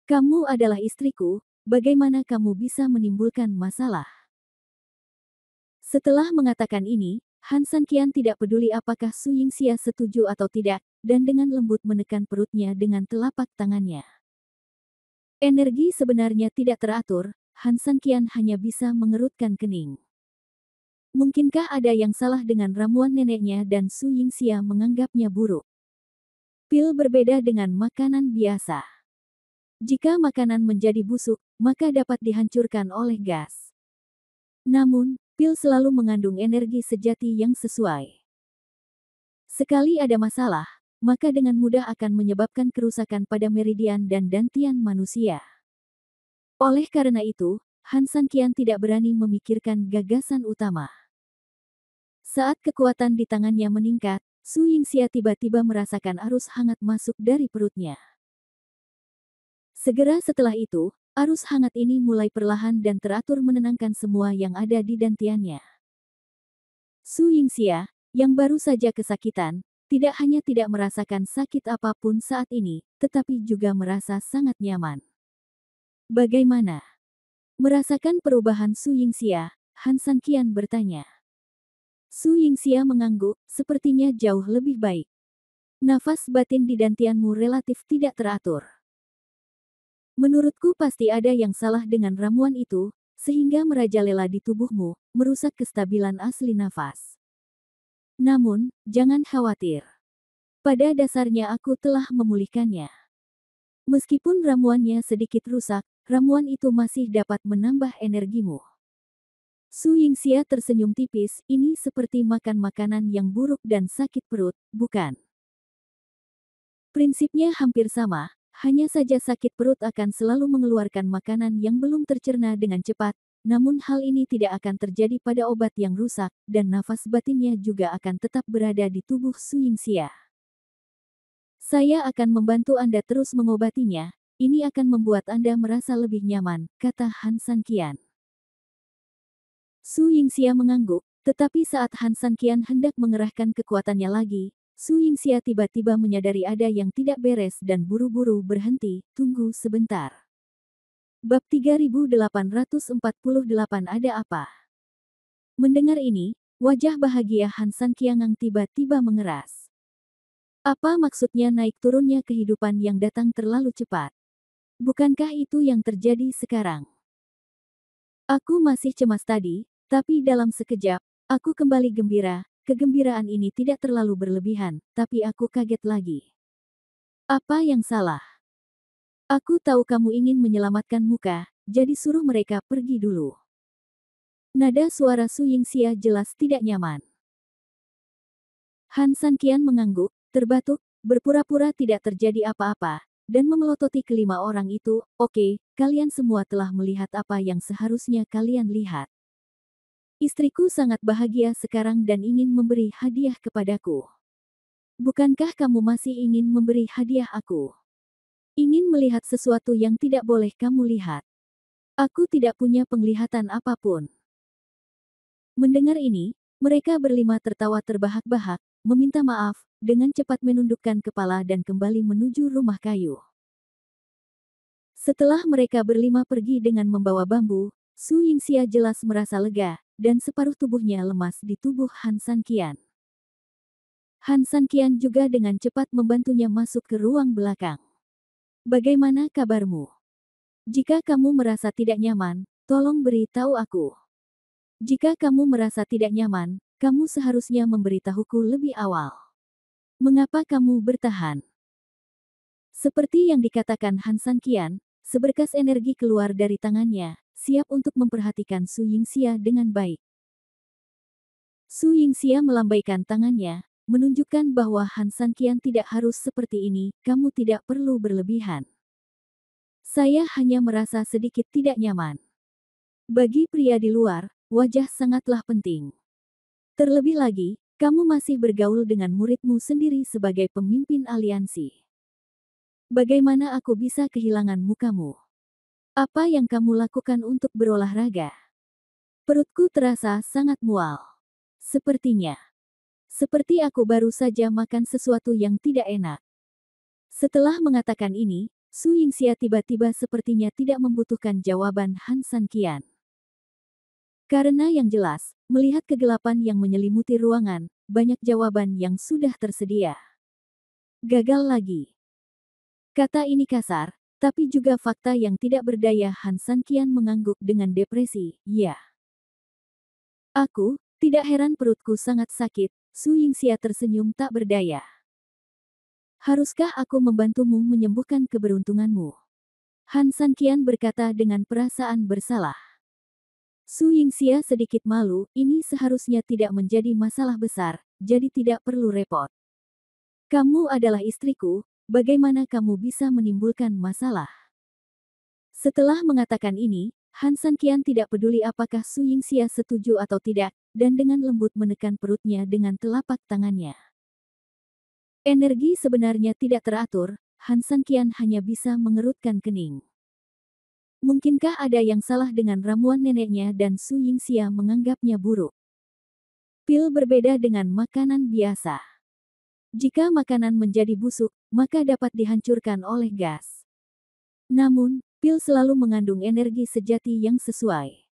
Kamu adalah istriku, bagaimana kamu bisa menimbulkan masalah? Setelah mengatakan ini, Han Sanqian tidak peduli apakah Su Yingxia setuju atau tidak, dan dengan lembut menekan perutnya dengan telapak tangannya. Energi sebenarnya tidak teratur, Han Sanqian hanya bisa mengerutkan kening. Mungkinkah ada yang salah dengan ramuan neneknya dan Su Yingxia menganggapnya buruk? Pil berbeda dengan makanan biasa. Jika makanan menjadi busuk, maka dapat dihancurkan oleh gas. Namun, pil selalu mengandung energi sejati yang sesuai. Sekali ada masalah, maka dengan mudah akan menyebabkan kerusakan pada meridian dan dantian manusia. Oleh karena itu, Han Sanqian tidak berani memikirkan gagasan utama. Saat kekuatan di tangannya meningkat, Su Yingxia tiba-tiba merasakan arus hangat masuk dari perutnya. Segera setelah itu, arus hangat ini mulai perlahan dan teratur menenangkan semua yang ada di dantiannya. Su Yingxia, yang baru saja kesakitan, tidak hanya tidak merasakan sakit apapun saat ini, tetapi juga merasa sangat nyaman. Bagaimana? Merasakan perubahan Su Yingxia, Han Sanqian bertanya. Su Yingxia mengangguk, sepertinya jauh lebih baik. Nafas batin di dantianmu relatif tidak teratur. Menurutku pasti ada yang salah dengan ramuan itu, sehingga merajalela di tubuhmu, merusak kestabilan asli nafas. Namun, jangan khawatir. Pada dasarnya aku telah memulihkannya. Meskipun ramuannya sedikit rusak, ramuan itu masih dapat menambah energimu. Su Yingxia tersenyum tipis, ini seperti makan makanan yang buruk dan sakit perut, bukan? Prinsipnya hampir sama, hanya saja sakit perut akan selalu mengeluarkan makanan yang belum tercerna dengan cepat, namun hal ini tidak akan terjadi pada obat yang rusak, dan nafas batinnya juga akan tetap berada di tubuh Su Yingxia. Saya akan membantu Anda terus mengobatinya, ini akan membuat Anda merasa lebih nyaman, kata Han Sanqian. Su Yingxia mengangguk, tetapi saat Han Sanqian hendak mengerahkan kekuatannya lagi, Su Yingxia tiba-tiba menyadari ada yang tidak beres dan buru-buru berhenti, tunggu sebentar. Bab 3848 ada apa? Mendengar ini, wajah bahagia Han Sanqian tiba-tiba mengeras. Apa maksudnya naik turunnya kehidupan yang datang terlalu cepat? Bukankah itu yang terjadi sekarang? Aku masih cemas tadi, tapi dalam sekejap, aku kembali gembira. Kegembiraan ini tidak terlalu berlebihan, tapi aku kaget lagi. Apa yang salah? Aku tahu kamu ingin menyelamatkan muka, jadi suruh mereka pergi dulu. Nada suara Su Yingxia jelas tidak nyaman. Han Sanqian mengangguk, terbatuk, berpura-pura tidak terjadi apa-apa, dan memelototi kelima orang itu. Oke, kalian semua telah melihat apa yang seharusnya kalian lihat. Istriku sangat bahagia sekarang dan ingin memberi hadiah kepadaku. Bukankah kamu masih ingin memberi hadiah aku? Ingin melihat sesuatu yang tidak boleh kamu lihat. Aku tidak punya penglihatan apapun. Mendengar ini, mereka berlima tertawa terbahak-bahak, meminta maaf, dengan cepat menundukkan kepala dan kembali menuju rumah kayu. Setelah mereka berlima pergi dengan membawa bambu, Su Yingxia jelas merasa lega, dan separuh tubuhnya lemas di tubuh Han Sanqian. Han Sanqian juga dengan cepat membantunya masuk ke ruang belakang. Bagaimana kabarmu? Jika kamu merasa tidak nyaman, tolong beritahu aku. Jika kamu merasa tidak nyaman, kamu seharusnya memberitahuku lebih awal. Mengapa kamu bertahan? Seperti yang dikatakan Han Sanqian, seberkas energi keluar dari tangannya, siap untuk memperhatikan Su Yingxia dengan baik. Su Yingxia melambaikan tangannya, menunjukkan bahwa Han Sanqian tidak harus seperti ini, kamu tidak perlu berlebihan. Saya hanya merasa sedikit tidak nyaman. Bagi pria di luar, wajah sangatlah penting. Terlebih lagi, kamu masih bergaul dengan muridmu sendiri sebagai pemimpin aliansi. Bagaimana aku bisa kehilangan mukamu? Apa yang kamu lakukan untuk berolahraga? Perutku terasa sangat mual. Sepertinya. Seperti aku baru saja makan sesuatu yang tidak enak. Setelah mengatakan ini, Su Yingxia tiba-tiba sepertinya tidak membutuhkan jawaban Han Sanqian. Karena yang jelas, melihat kegelapan yang menyelimuti ruangan, banyak jawaban yang sudah tersedia. Gagal lagi. Kata ini kasar, tapi juga fakta yang tidak berdaya. Han Sanqian mengangguk dengan depresi, ya. Aku, tidak heran perutku sangat sakit. Su Yingxia tersenyum tak berdaya. Haruskah aku membantumu menyembuhkan keberuntunganmu? Han Sanqian berkata dengan perasaan bersalah. Su Yingxia sedikit malu, ini seharusnya tidak menjadi masalah besar, jadi tidak perlu repot. Kamu adalah istriku, bagaimana kamu bisa menimbulkan masalah? Setelah mengatakan ini, Han Sanqian tidak peduli apakah Su Yingxia setuju atau tidak, dan dengan lembut menekan perutnya dengan telapak tangannya. Energi sebenarnya tidak teratur, Han San Qian hanya bisa mengerutkan kening. Mungkinkah ada yang salah dengan ramuan neneknya dan Su Yingxia menganggapnya buruk? Pil berbeda dengan makanan biasa. Jika makanan menjadi busuk, maka dapat dihancurkan oleh gas. Namun, pil selalu mengandung energi sejati yang sesuai.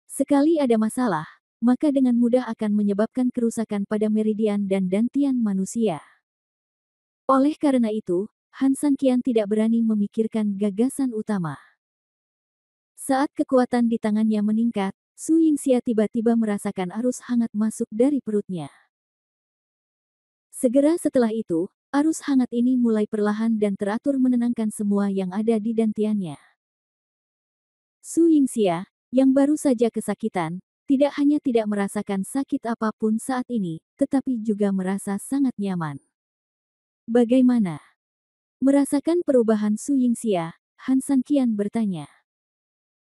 Sekali ada masalah, maka dengan mudah akan menyebabkan kerusakan pada meridian dan dantian manusia. Oleh karena itu, Han San Qian tidak berani memikirkan gagasan utama. Saat kekuatan di tangannya meningkat, Su Yingxia tiba-tiba merasakan arus hangat masuk dari perutnya. Segera setelah itu, arus hangat ini mulai perlahan dan teratur menenangkan semua yang ada di dantiannya. Su Yingxia, yang baru saja kesakitan, tidak hanya tidak merasakan sakit apapun saat ini, tetapi juga merasa sangat nyaman. Bagaimana? Merasakan perubahan Su Yingxia, Han San Qian bertanya.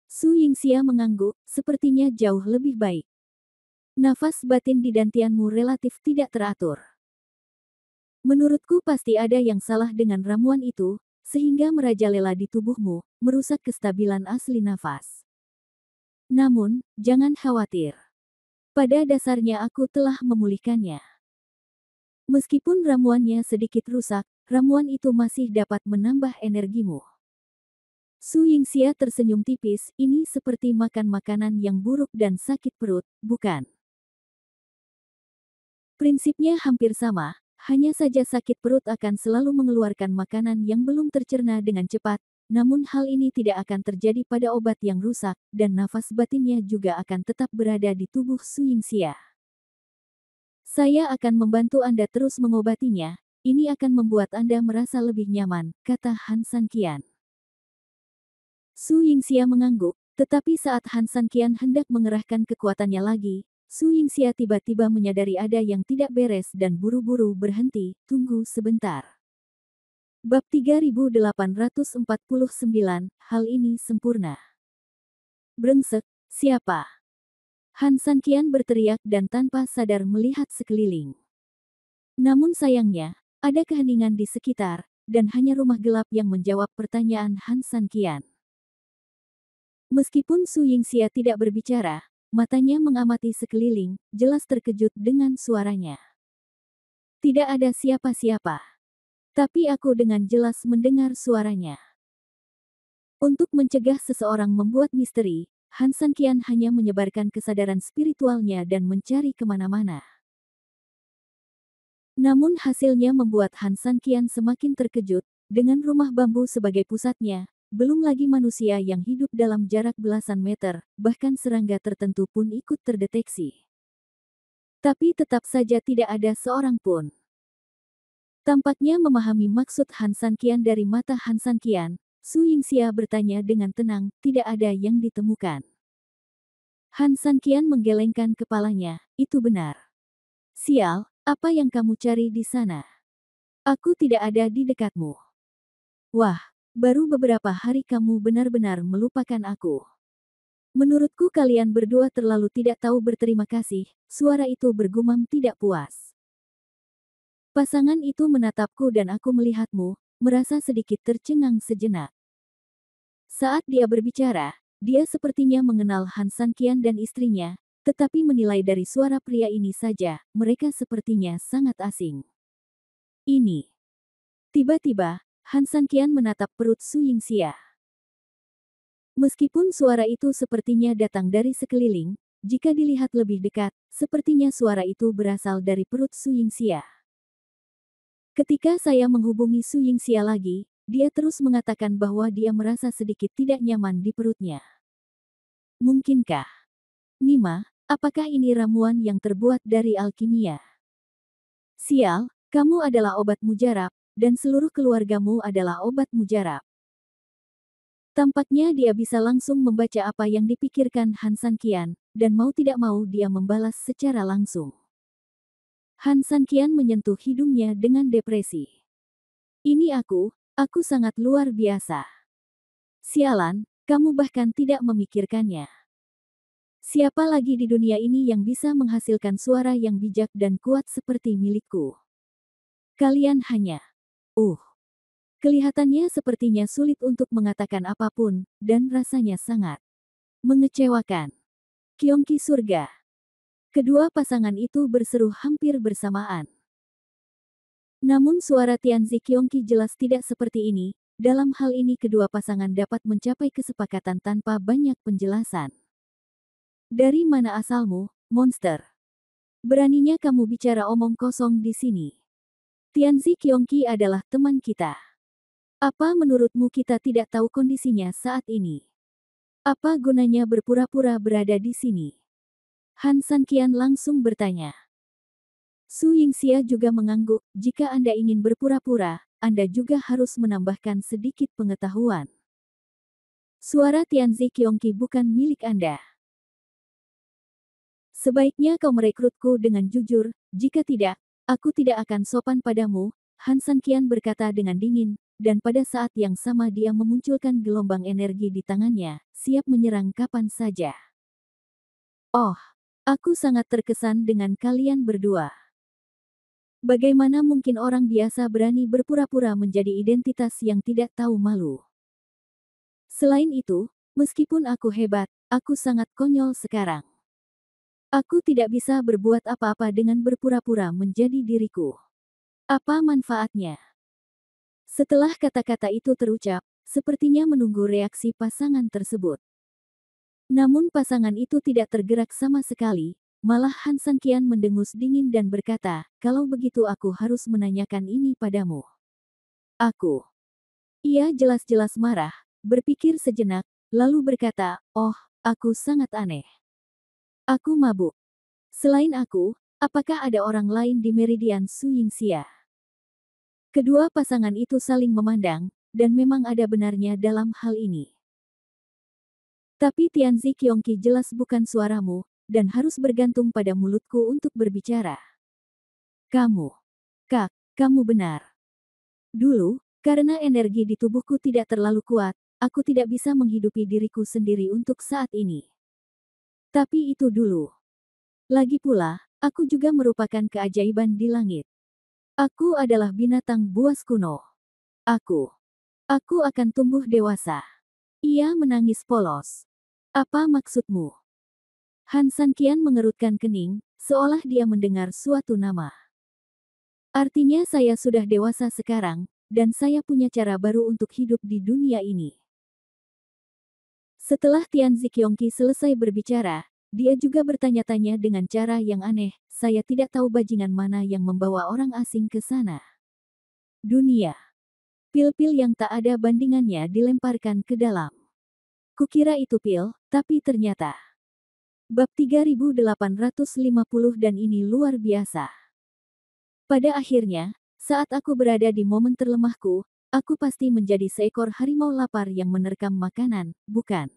Su Yingxia mengangguk, sepertinya jauh lebih baik. Nafas batin di dantianmu relatif tidak teratur. Menurutku pasti ada yang salah dengan ramuan itu, sehingga merajalela di tubuhmu, merusak kestabilan asli nafas. Namun, jangan khawatir. Pada dasarnya aku telah memulihkannya. Meskipun ramuannya sedikit rusak, ramuan itu masih dapat menambah energimu. Su Yingxia tersenyum tipis, ini seperti makan makanan yang buruk dan sakit perut, bukan? Prinsipnya hampir sama, hanya saja sakit perut akan selalu mengeluarkan makanan yang belum tercerna dengan cepat, namun hal ini tidak akan terjadi pada obat yang rusak, dan nafas batinnya juga akan tetap berada di tubuh Su Yingxia. Saya akan membantu Anda terus mengobatinya, ini akan membuat Anda merasa lebih nyaman, kata Han San Qian. Su Yingxia mengangguk, tetapi saat Han San Qian hendak mengerahkan kekuatannya lagi, Su Yingxia tiba-tiba menyadari ada yang tidak beres dan buru-buru berhenti, tunggu sebentar. Bab 3849, hal ini sempurna. Brengsek, siapa? Han San Qian berteriak dan tanpa sadar melihat sekeliling. Namun sayangnya, ada keheningan di sekitar, dan hanya rumah gelap yang menjawab pertanyaan Han San Qian. Meskipun Su Yingxia tidak berbicara, matanya mengamati sekeliling, jelas terkejut dengan suaranya. Tidak ada siapa-siapa. Tapi aku dengan jelas mendengar suaranya. Untuk mencegah seseorang membuat misteri, Han San Qian hanya menyebarkan kesadaran spiritualnya dan mencari kemana-mana. Namun hasilnya membuat Han San Qian semakin terkejut, dengan rumah bambu sebagai pusatnya, belum lagi manusia yang hidup dalam jarak belasan meter, bahkan serangga tertentu pun ikut terdeteksi. Tapi tetap saja tidak ada seorang pun. Tampaknya memahami maksud Han San Qian dari mata Han San Qian, Su Yingxia bertanya dengan tenang, tidak ada yang ditemukan. Han San Qian menggelengkan kepalanya, itu benar. Sial, apa yang kamu cari di sana? Aku tidak ada di dekatmu. Wah, baru beberapa hari kamu benar-benar melupakan aku. Menurutku kalian berdua terlalu tidak tahu berterima kasih, suara itu bergumam tidak puas. Pasangan itu menatapku dan aku melihatmu, merasa sedikit tercengang sejenak. Saat dia berbicara, dia sepertinya mengenal Han San Qian dan istrinya, tetapi menilai dari suara pria ini saja, mereka sepertinya sangat asing. Ini. Tiba-tiba, Han San Qian menatap perut Su Yingxia. Meskipun suara itu sepertinya datang dari sekeliling, jika dilihat lebih dekat, sepertinya suara itu berasal dari perut Su Yingxia. Ketika saya menghubungi Su Yingxia lagi, dia terus mengatakan bahwa dia merasa sedikit tidak nyaman di perutnya. Mungkinkah? Nima, apakah ini ramuan yang terbuat dari alkimia? Sial, kamu adalah obat mujarab, dan seluruh keluargamu adalah obat mujarab. Tampaknya dia bisa langsung membaca apa yang dipikirkan Han San Qian, dan mau tidak mau dia membalas secara langsung. Han San Qian menyentuh hidungnya dengan depresi. Ini aku sangat luar biasa. Sialan, kamu bahkan tidak memikirkannya. Siapa lagi di dunia ini yang bisa menghasilkan suara yang bijak dan kuat seperti milikku? Kalian hanya, Kelihatannya sepertinya sulit untuk mengatakan apapun, dan rasanya sangat mengecewakan. Kyongki surga. Kedua pasangan itu berseru hampir bersamaan. Namun suara Tianzi Kyongki jelas tidak seperti ini. Dalam hal ini kedua pasangan dapat mencapai kesepakatan tanpa banyak penjelasan. Dari mana asalmu, monster? Beraninya kamu bicara omong kosong di sini. Tianzi Kyongki adalah teman kita. Apa menurutmu kita tidak tahu kondisinya saat ini? Apa gunanya berpura-pura berada di sini? Han Sanqian langsung bertanya. Su Yingxia juga mengangguk, jika Anda ingin berpura-pura, Anda juga harus menambahkan sedikit pengetahuan. Suara Tianzi Kyongki bukan milik Anda. Sebaiknya kau merekrutku dengan jujur, jika tidak, aku tidak akan sopan padamu, Han Sanqian berkata dengan dingin, dan pada saat yang sama dia memunculkan gelombang energi di tangannya, siap menyerang kapan saja. Oh, aku sangat terkesan dengan kalian berdua. Bagaimana mungkin orang biasa berani berpura-pura menjadi identitas yang tidak tahu malu? Selain itu, meskipun aku hebat, aku sangat konyol sekarang. Aku tidak bisa berbuat apa-apa dengan berpura-pura menjadi diriku. Apa manfaatnya? Setelah kata-kata itu terucap, sepertinya menunggu reaksi pasangan tersebut. Namun pasangan itu tidak tergerak sama sekali. Malah Han Sanqian mendengus dingin dan berkata, kalau begitu aku harus menanyakan ini padamu. Aku. Ia jelas-jelas marah, berpikir sejenak, lalu berkata, oh, aku sangat aneh. Aku mabuk. Selain aku, apakah ada orang lain di Meridian Su Yingxia? Kedua pasangan itu saling memandang, dan memang ada benarnya dalam hal ini. Tapi Tianzi Kyongki jelas bukan suaramu, dan harus bergantung pada mulutku untuk berbicara. Kamu. Kak, kamu benar. Dulu, karena energi di tubuhku tidak terlalu kuat, aku tidak bisa menghidupi diriku sendiri untuk saat ini. Tapi itu dulu. Lagi pula, aku juga merupakan keajaiban di langit. Aku adalah binatang buas kuno. Aku akan tumbuh dewasa. Ia menangis polos. Apa maksudmu? Han Sanqian mengerutkan kening, seolah dia mendengar suatu nama. Artinya saya sudah dewasa sekarang, dan saya punya cara baru untuk hidup di dunia ini. Setelah Tianzi Kyongki selesai berbicara, dia juga bertanya-tanya dengan cara yang aneh, saya tidak tahu bajingan mana yang membawa orang asing ke sana. Dunia. Pil-pil yang tak ada bandingannya dilemparkan ke dalam. Kukira itu pil, tapi ternyata. Bab 3850 dan ini luar biasa. Pada akhirnya, saat aku berada di momen terlemahku, aku pasti menjadi seekor harimau lapar yang menerkam makanan, bukan?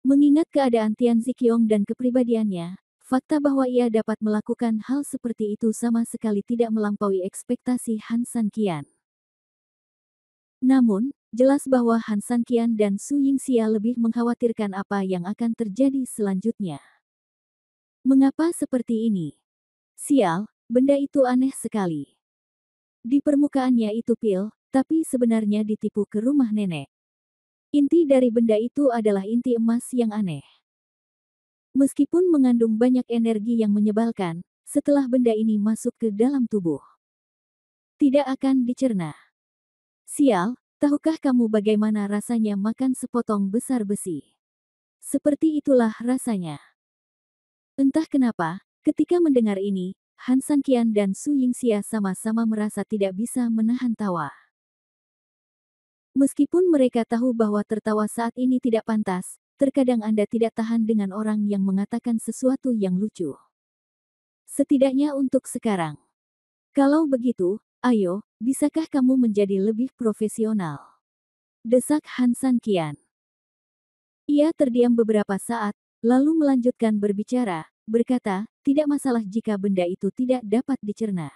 Mengingat keadaan Tianzi Qiong dan kepribadiannya, fakta bahwa ia dapat melakukan hal seperti itu sama sekali tidak melampaui ekspektasi Han Sanqian. Namun, jelas bahwa Han Sanqian dan Su Yingxia lebih mengkhawatirkan apa yang akan terjadi selanjutnya. Mengapa seperti ini? Sial, benda itu aneh sekali. Di permukaannya itu pil, tapi sebenarnya ditipu ke rumah nenek. Inti dari benda itu adalah inti emas yang aneh. Meskipun mengandung banyak energi yang menyebalkan, setelah benda ini masuk ke dalam tubuh, tidak akan dicerna. Sial, tahukah kamu bagaimana rasanya makan sepotong besar besi? Seperti itulah rasanya. Entah kenapa, ketika mendengar ini, Han Sanqian dan Su Yingxia sama-sama merasa tidak bisa menahan tawa. Meskipun mereka tahu bahwa tertawa saat ini tidak pantas, terkadang Anda tidak tahan dengan orang yang mengatakan sesuatu yang lucu. Setidaknya untuk sekarang. Kalau begitu, ayo, bisakah kamu menjadi lebih profesional? Desak Han Sanqian. Ia terdiam beberapa saat, lalu melanjutkan berbicara, berkata, tidak masalah jika benda itu tidak dapat dicerna.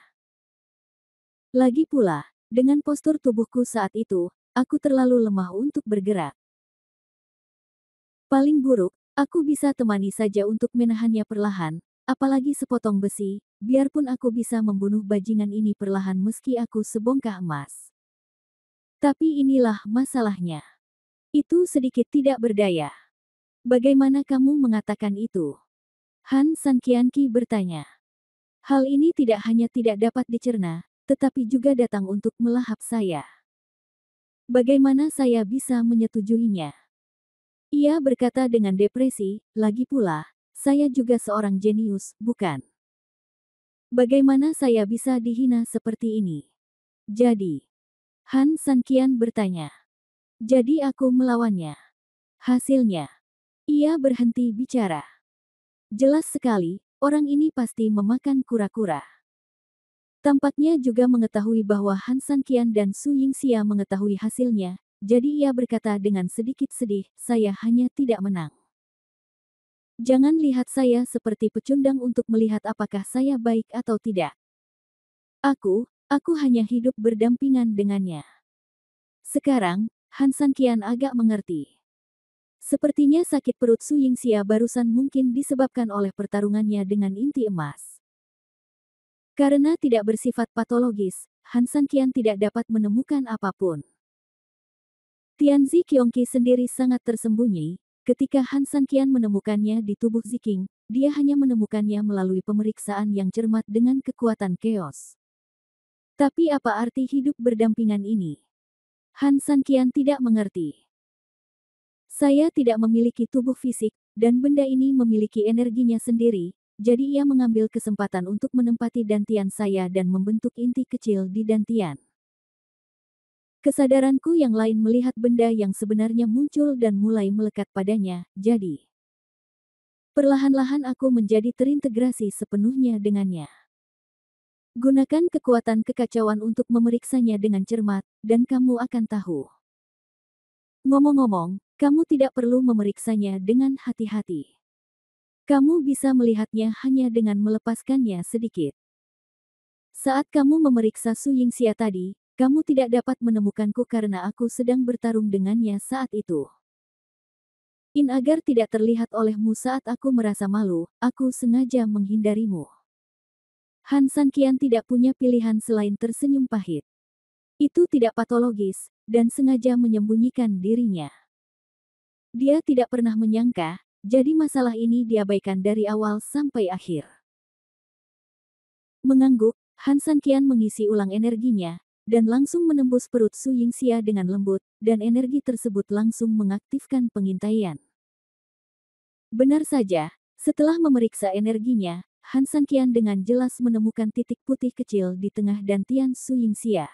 Lagi pula, dengan postur tubuhku saat itu, aku terlalu lemah untuk bergerak. Paling buruk, aku bisa temani saja untuk menahannya perlahan, apalagi sepotong besi, biarpun aku bisa membunuh bajingan ini perlahan meski aku sebongkah emas. Tapi inilah masalahnya. Itu sedikit tidak berdaya. Bagaimana kamu mengatakan itu? Han Sanqianqi bertanya. Hal ini tidak hanya tidak dapat dicerna, tetapi juga datang untuk melahap saya. Bagaimana saya bisa menyetujuinya? Ia berkata dengan depresi, lagi pula, saya juga seorang jenius, bukan? Bagaimana saya bisa dihina seperti ini? Jadi, Han Sanqian bertanya. Jadi aku melawannya. Hasilnya, ia berhenti bicara. Jelas sekali, orang ini pasti memakan kura-kura. Tampaknya juga mengetahui bahwa Han Sanqian dan Su Yingxia mengetahui hasilnya, jadi ia berkata dengan sedikit sedih, saya hanya tidak menang. Jangan lihat saya seperti pecundang untuk melihat apakah saya baik atau tidak. Aku hanya hidup berdampingan dengannya. Sekarang, Han Sanqian agak mengerti. Sepertinya sakit perut Su Yingxia barusan mungkin disebabkan oleh pertarungannya dengan inti emas. Karena tidak bersifat patologis, Han Sanqian tidak dapat menemukan apapun. Tianzi Qiongqi sendiri sangat tersembunyi. Ketika Han Sanqian menemukannya di tubuh Ziking, dia hanya menemukannya melalui pemeriksaan yang cermat dengan kekuatan keos. Tapi apa arti hidup berdampingan ini? Han Sanqian tidak mengerti. Saya tidak memiliki tubuh fisik, dan benda ini memiliki energinya sendiri, jadi ia mengambil kesempatan untuk menempati dantian saya dan membentuk inti kecil di dantian. Kesadaranku yang lain melihat benda yang sebenarnya muncul dan mulai melekat padanya, jadi perlahan-lahan aku menjadi terintegrasi sepenuhnya dengannya. Gunakan kekuatan kekacauan untuk memeriksanya dengan cermat, dan kamu akan tahu. Ngomong-ngomong, kamu tidak perlu memeriksanya dengan hati-hati. Kamu bisa melihatnya hanya dengan melepaskannya sedikit. Saat kamu memeriksa Su Yingxia tadi, kamu tidak dapat menemukanku karena aku sedang bertarung dengannya saat itu. Agar tidak terlihat olehmu saat aku merasa malu, aku sengaja menghindarimu. Han Sanqian tidak punya pilihan selain tersenyum pahit. Itu tidak patologis, dan sengaja menyembunyikan dirinya. Dia tidak pernah menyangka, jadi masalah ini diabaikan dari awal sampai akhir. Mengangguk, Han Sanqian mengisi ulang energinya, dan langsung menembus perut Su Yingxia dengan lembut, dan energi tersebut langsung mengaktifkan pengintaian. Benar saja, setelah memeriksa energinya, Han Sanqian dengan jelas menemukan titik putih kecil di tengah dantian Su Yingxia.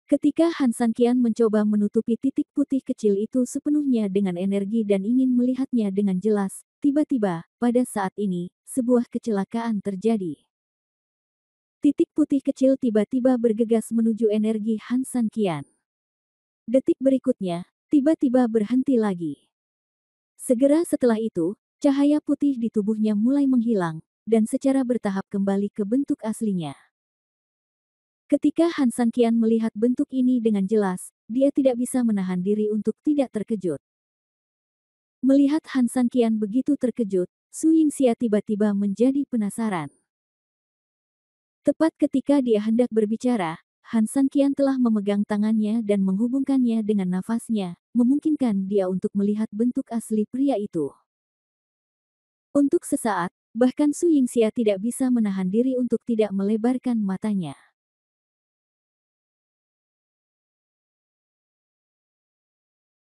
Ketika Han Sanqian mencoba menutupi titik putih kecil itu sepenuhnya dengan energi dan ingin melihatnya dengan jelas, tiba-tiba, pada saat ini, sebuah kecelakaan terjadi. Titik putih kecil tiba-tiba bergegas menuju energi Han Sanqian. Detik berikutnya, tiba-tiba berhenti lagi. Segera setelah itu, cahaya putih di tubuhnya mulai menghilang, dan secara bertahap kembali ke bentuk aslinya. Ketika Han Sanqian melihat bentuk ini dengan jelas, dia tidak bisa menahan diri untuk tidak terkejut. Melihat Han Sanqian begitu terkejut, Su Yingxia tiba-tiba menjadi penasaran. Tepat ketika dia hendak berbicara, Han Sanqian telah memegang tangannya dan menghubungkannya dengan nafasnya, memungkinkan dia untuk melihat bentuk asli pria itu. Untuk sesaat, bahkan Su Yingxia tidak bisa menahan diri untuk tidak melebarkan matanya.